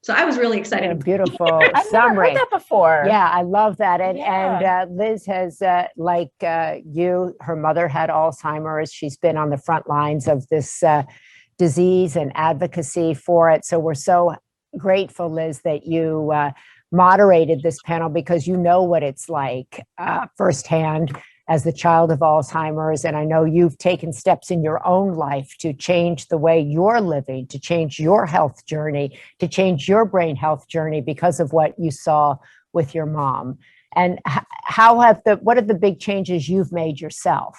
So I was really excited. Beautiful I've summary. never heard that before. Yeah, I love that. And Liz has, like you, her mother had Alzheimer's. She's been on the front lines of this disease and advocacy for it. So we're so grateful, Liz, that you moderated this panel, because you know what it's like firsthand as the child of Alzheimer's. And I know you've taken steps in your own life to change the way you're living, to change your health journey, to change your brain health journey because of what you saw with your mom. And what are the big changes you've made yourself?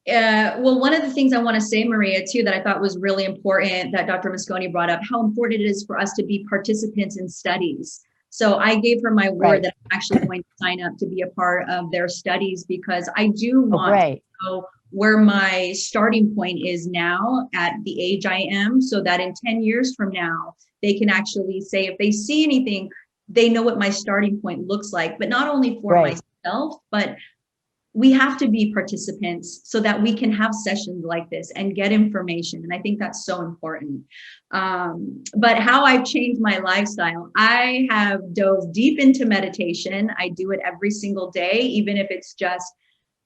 Well, one of the things I want to say, Maria, too, that I thought was really important that Dr. Mosconi brought up, how important it is for us to be participants in studies. So I gave her my word that I'm actually going to sign up to be a part of their studies, because I do want to know where my starting point is now at the age I am, so that in 10 years from now, they can actually say, if they see anything, they know what my starting point looks like, but not only for myself, but we have to be participants so that we can have sessions like this and get information. And I think that's so important. But how I've changed my lifestyle, I have dove deep into meditation. I do it every single day, even if it's just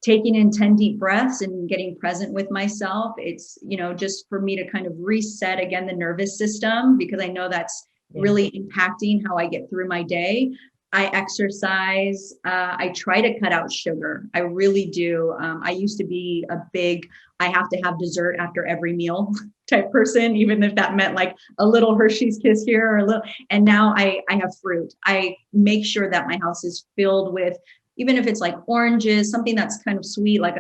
taking in 10 deep breaths and getting present with myself. It's, just for me to kind of reset again the nervous system, because I know that's really impacting how I get through my day. I exercise. I try to cut out sugar. I really do. I used to be I have to have dessert after every meal type person, even if that meant like a little Hershey's Kiss here or a little. And now I have fruit. I make sure that my house is filled with, even if it's like oranges, something that's kind of sweet, like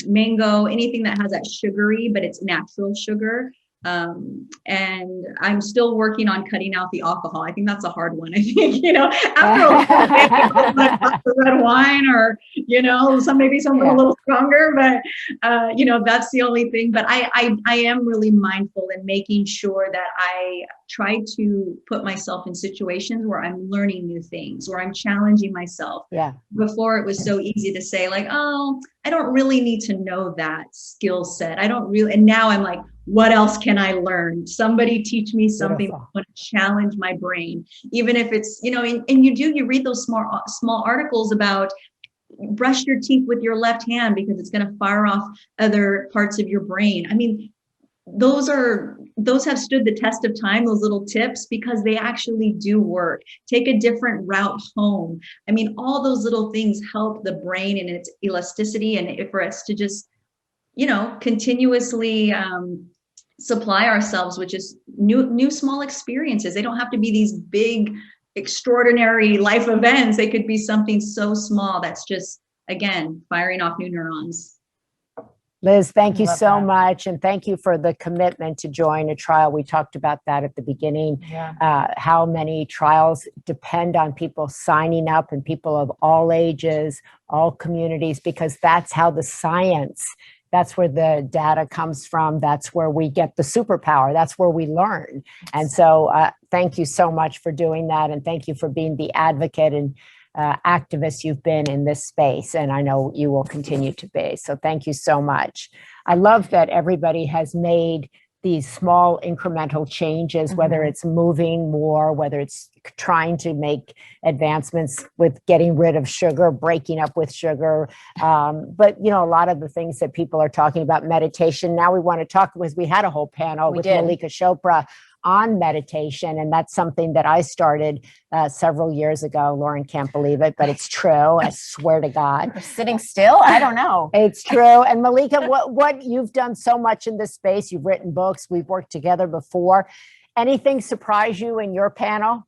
mango, anything that has that sugary, but it's natural sugar. And I'm still working on cutting out the alcohol. I think that's a hard one. I think, after a while, maybe I'll put a glass of red wine or, maybe something a little stronger, but, that's the only thing. But I am really mindful in making sure that I try to put myself in situations where I'm learning new things, where I'm challenging myself. Yeah. Before it was so easy to say like, oh, I don't really need to know that skill set. I don't really, and now I'm like, what else can I learn? Somebody teach me something. I want to challenge my brain, even if it's, and you read those small articles about brush your teeth with your left hand because it's going to fire off other parts of your brain. I mean, those have stood the test of time, those little tips, because they actually do work. Take a different route home. I mean, all those little things help the brain and its elasticity, and for us to just, continuously supply ourselves with just new small experiences. They don't have to be these big, extraordinary life events. They could be something so small that's just, again, firing off new neurons. Liz, thank you so much. And thank you for the commitment to join a trial. We talked about that at the beginning, how many trials depend on people signing up and people of all ages, all communities, because that's how the science, that's where the data comes from. That's where we get the superpower. That's where we learn. And so thank you so much for doing that. And thank you for being the advocate and activist you've been in this space, and I know you will continue to be. So thank you so much. I love that everybody has made these small incremental changes, whether it's moving more, whether it's trying to make advancements with getting rid of sugar, breaking up with sugar. But, a lot of the things that people are talking about, meditation. Now we want to talk, because we had a whole panel with Malika Chopra on meditation. And that's something that I started several years ago. Lauren can't believe it, but it's true. I swear to God. We're sitting still? I don't know. It's true. And Malika, what you've done so much in this space, you've written books, we've worked together before. Anything surprise you in your panel?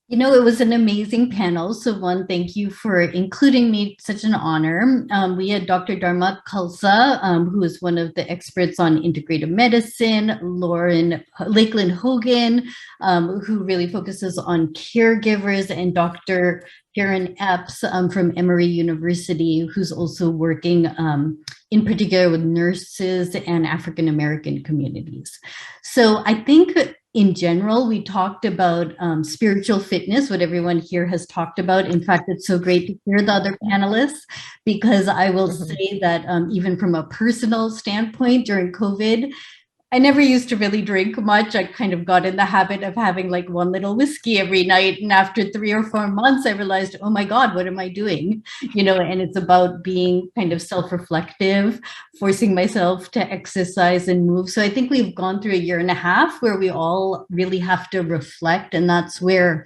It was an amazing panel. So one, thank you for including me. Such an honor. We had Dr. Dharma Khalsa, who is one of the experts on integrative medicine, Lakeland Hogan, who really focuses on caregivers, and Dr. Karen Epps from Emory University, who's also working in particular with nurses and African-American communities. So I think in general, we talked about spiritual fitness, what everyone here has talked about. In fact, it's so great to hear the other panelists, because I will say that even from a personal standpoint during COVID, I never used to really drink much. I kind of got in the habit of having like one little whiskey every night. And after 3 or 4 months, I realized, oh my God, what am I doing? And it's about being kind of self-reflective, forcing myself to exercise and move. So I think we've gone through 1.5 years where we all really have to reflect. And that's where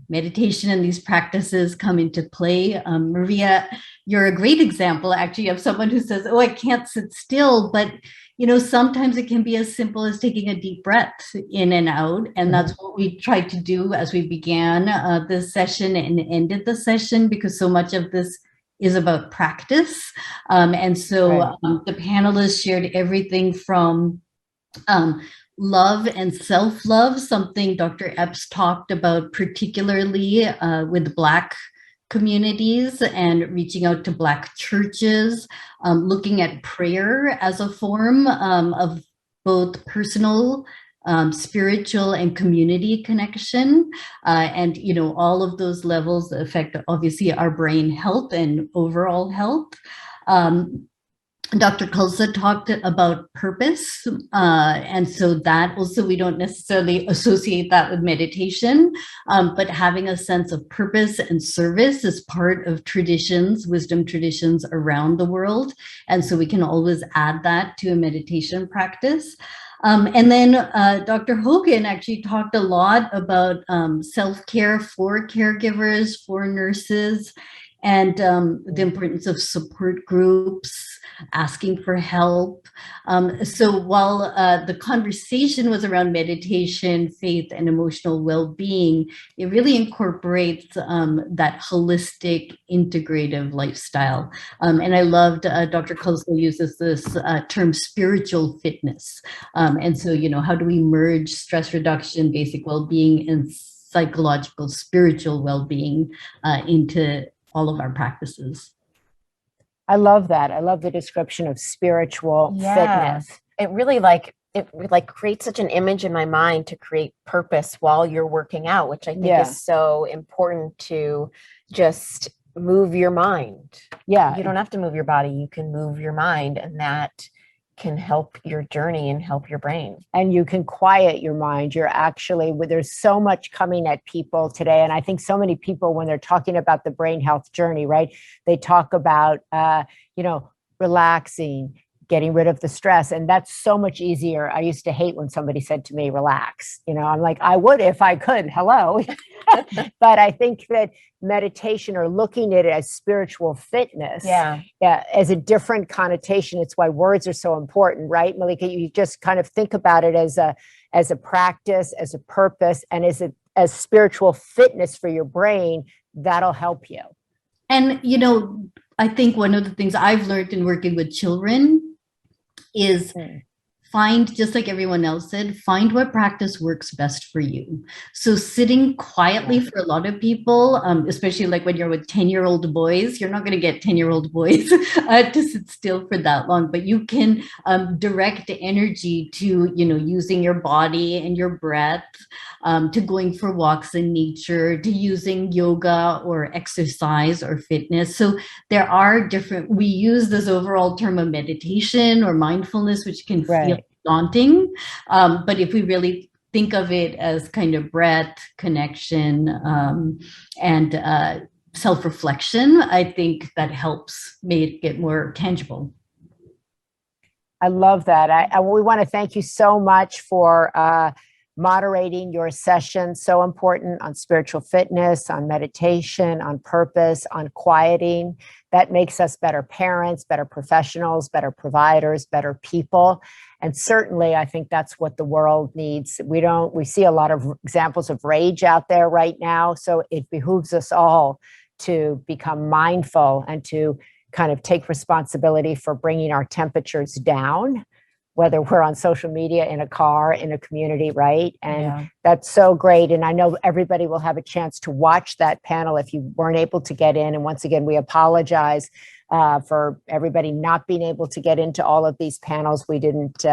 meditation and these practices come into play. Maria, you're a great example actually of someone who says, oh, I can't sit still, but sometimes it can be as simple as taking a deep breath in and out. And that's what we tried to do as we began this session and ended the session, because so much of this is about practice. And so the panelists shared everything from love and self-love, something Dr. Epps talked about particularly with Black communities and reaching out to Black churches, looking at prayer as a form of both personal, spiritual, and community connection. And, all of those levels affect, obviously, our brain health and overall health. Dr. Khalsa talked about purpose. And so that also, we don't necessarily associate that with meditation, but having a sense of purpose and service is part of traditions, wisdom traditions around the world. And so we can always add that to a meditation practice. And then Dr. Hogan actually talked a lot about self-care for caregivers, for nurses. and the importance of support groups, asking for help. So while the conversation was around meditation, faith, and emotional well-being, it really incorporates that holistic, integrative lifestyle. And I loved Dr. Kozel uses this term spiritual fitness. And so, how do we merge stress reduction, basic well-being, and psychological, spiritual well-being into all of our practices? I love that. I love the description of spiritual fitness. It really creates such an image in my mind to create purpose while you're working out, which I think is so important to just move your mind. Yeah. You don't have to move your body. You can move your mind, and that can help your journey and help your brain. And you can quiet your mind. You're actually, there's so much coming at people today. And I think so many people, when they're talking about the brain health journey, right, they talk about, relaxing, getting rid of the stress. And that's so much easier. I used to hate when somebody said to me, relax. I'm like, I would if I could. Hello. But I think that meditation, or looking at it as spiritual fitness, as a different connotation. It's why words are so important, right, Malika? You just kind of think about it as a practice, as a purpose, and as spiritual fitness for your brain. That'll help you. And, I think one of the things I've learned in working with children is find, just like everyone else said, find what practice works best for you. So sitting quietly for a lot of people, especially like when you're with 10-year-old boys, you're not going to get 10-year-old boys to sit still for that long, but you can direct energy to, using your body and your breath, to going for walks in nature, to using yoga or exercise or fitness. So there are we use this overall term of meditation or mindfulness, which can feel daunting. But if we really think of it as kind of breath, connection, and self-reflection, I think that helps make it more tangible. I love that. We want to thank you so much for moderating your session. So important on spiritual fitness, on meditation, on purpose, on quieting. That makes us better parents, better professionals, better providers, better people. And certainly, I think that's what the world needs. We see a lot of examples of rage out there right now. So it behooves us all to become mindful and to kind of take responsibility for bringing our temperatures down, whether we're on social media, in a car, in a community, right? And that's so great. And I know everybody will have a chance to watch that panel if you weren't able to get in. And once again, we apologize for everybody not being able to get into all of these panels. We didn't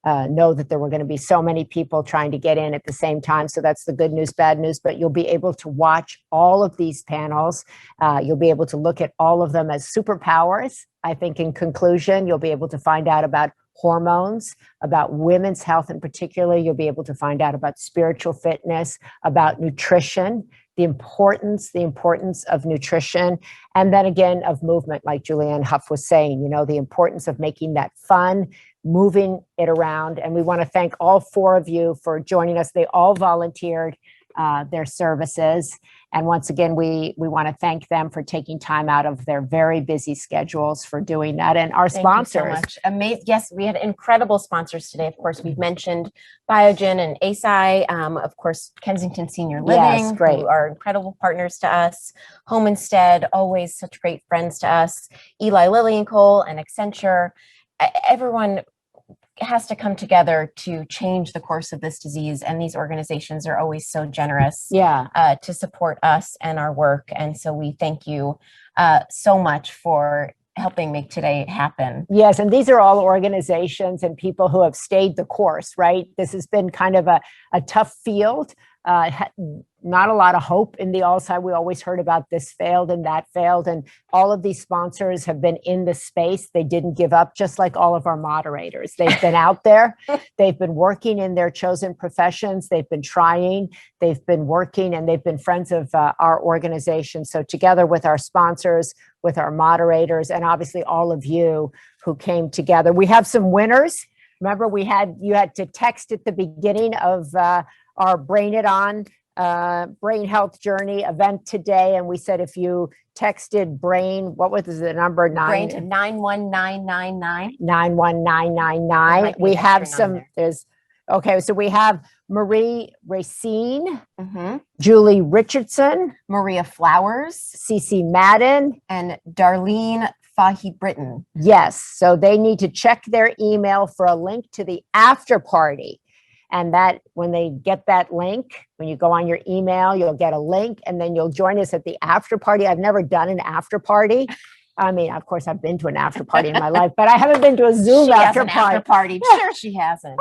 know that there were going to be so many people trying to get in at the same time. So that's the good news, bad news, but you'll be able to watch all of these panels. You'll be able to look at all of them as superpowers. I think in conclusion, you'll be able to find out about hormones, about women's health in particular. You'll be able to find out about spiritual fitness, about nutrition, the importance of nutrition, and then again of movement, like Julianne Hough was saying, the importance of making that fun, moving it around. And we want to thank all four of you for joining us. They all volunteered their services. And once again, we want to thank them for taking time out of their very busy schedules for doing that. And our sponsors. Thank you so much. Amazing. Yes, we had incredible sponsors today. Of course, we've mentioned Biogen and ASI, of course, Kensington Senior Living, who are incredible partners to us. Home Instead, always such great friends to us. Eli Lilly and Cole and Accenture. Everyone has to come together to change the course of this disease. And these organizations are always so generous to support us and our work. And so we thank you so much for helping make today happen. Yes, and these are all organizations and people who have stayed the course, right? This has been kind of a tough field. Not a lot of hope in the Alzheimer's. We always heard about this failed and that failed. And all of these sponsors have been in the space. They didn't give up, just like all of our moderators. They've been out there. They've been working in their chosen professions. They've been trying. They've been working, and they've been friends of our organization. So together with our sponsors, with our moderators, and obviously all of you who came together. We have some winners. Remember, you had to text at the beginning of our Brain It On brain health journey event today, and we said if you texted brain, what was the number? Brain to 91999. 91999. We have some, so we have Marie Racine, Julie Richardson, Maria Flowers, Cece Madden, and Darlene Fahy Britton. Yes, so they need to check their email for a link to the after party. And that when they get that link, when you go on your email, you'll get a link and then you'll join us at the after party. I've never done an after party. I mean, of course, I've been to an after party in my life, but I haven't been to a Zoom after party. Sure, she hasn't.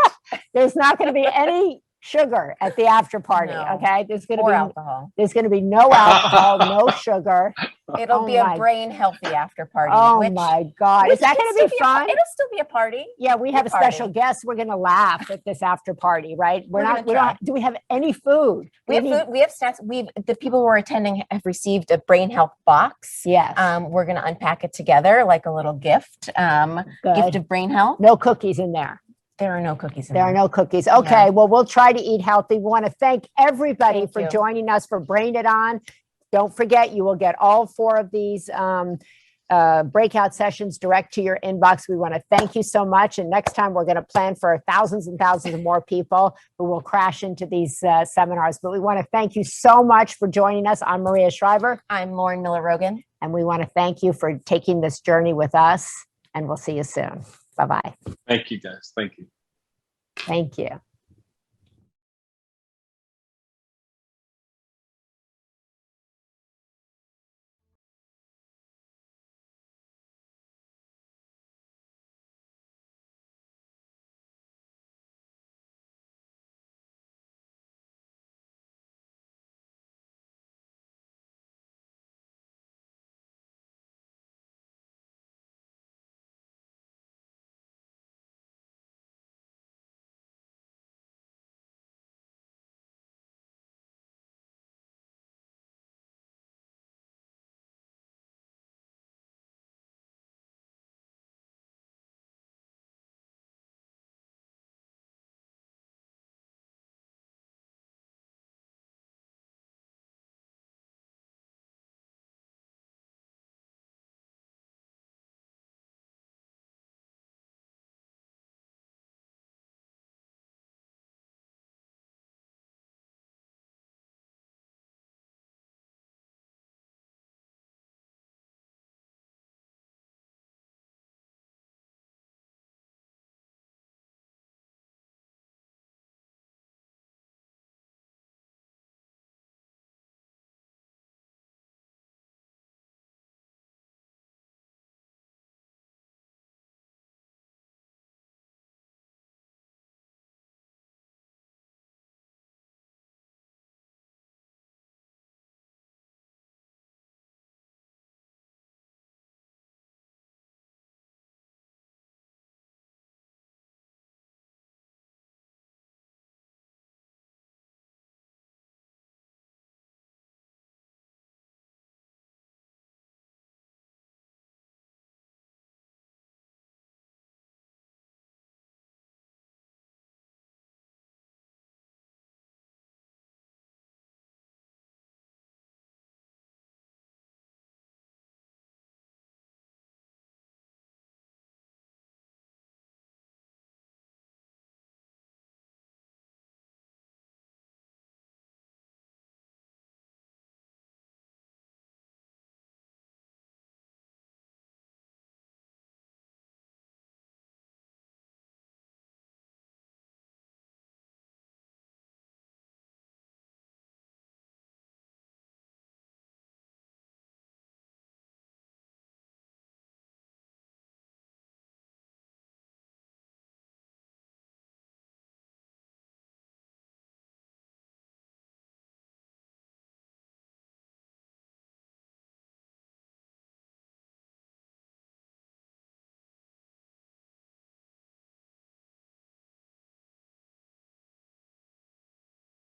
There's not going to be any sugar at the after party. No. Okay, there's going to Or be alcohol. There's going to be no alcohol, no sugar. It'll be a brain healthy after party. Oh my God. Is that going to be fun? It'll still be a party. Yeah, we have a special guest. We're going to laugh at this after party, right? We don't, do we have any food? We have food. We have snacks. The people who are attending have received a brain health box. Yes. We're going to unpack it together like a little gift. Gift of brain health. No cookies in there. There are no cookies. There are no cookies. Okay, well, we'll try to eat healthy. We want to thank everybody for joining us for Brain It On. Don't forget, you will get all 4 of these breakout sessions direct to your inbox. We want to thank you so much. And next time, we're going to plan for thousands and thousands of more people who will crash into these seminars. But we want to thank you so much for joining us. I'm Maria Shriver. I'm Lauren Miller-Rogan. And we want to thank you for taking this journey with us. And we'll see you soon. Bye-bye. Thank you, guys. Thank you. Thank you.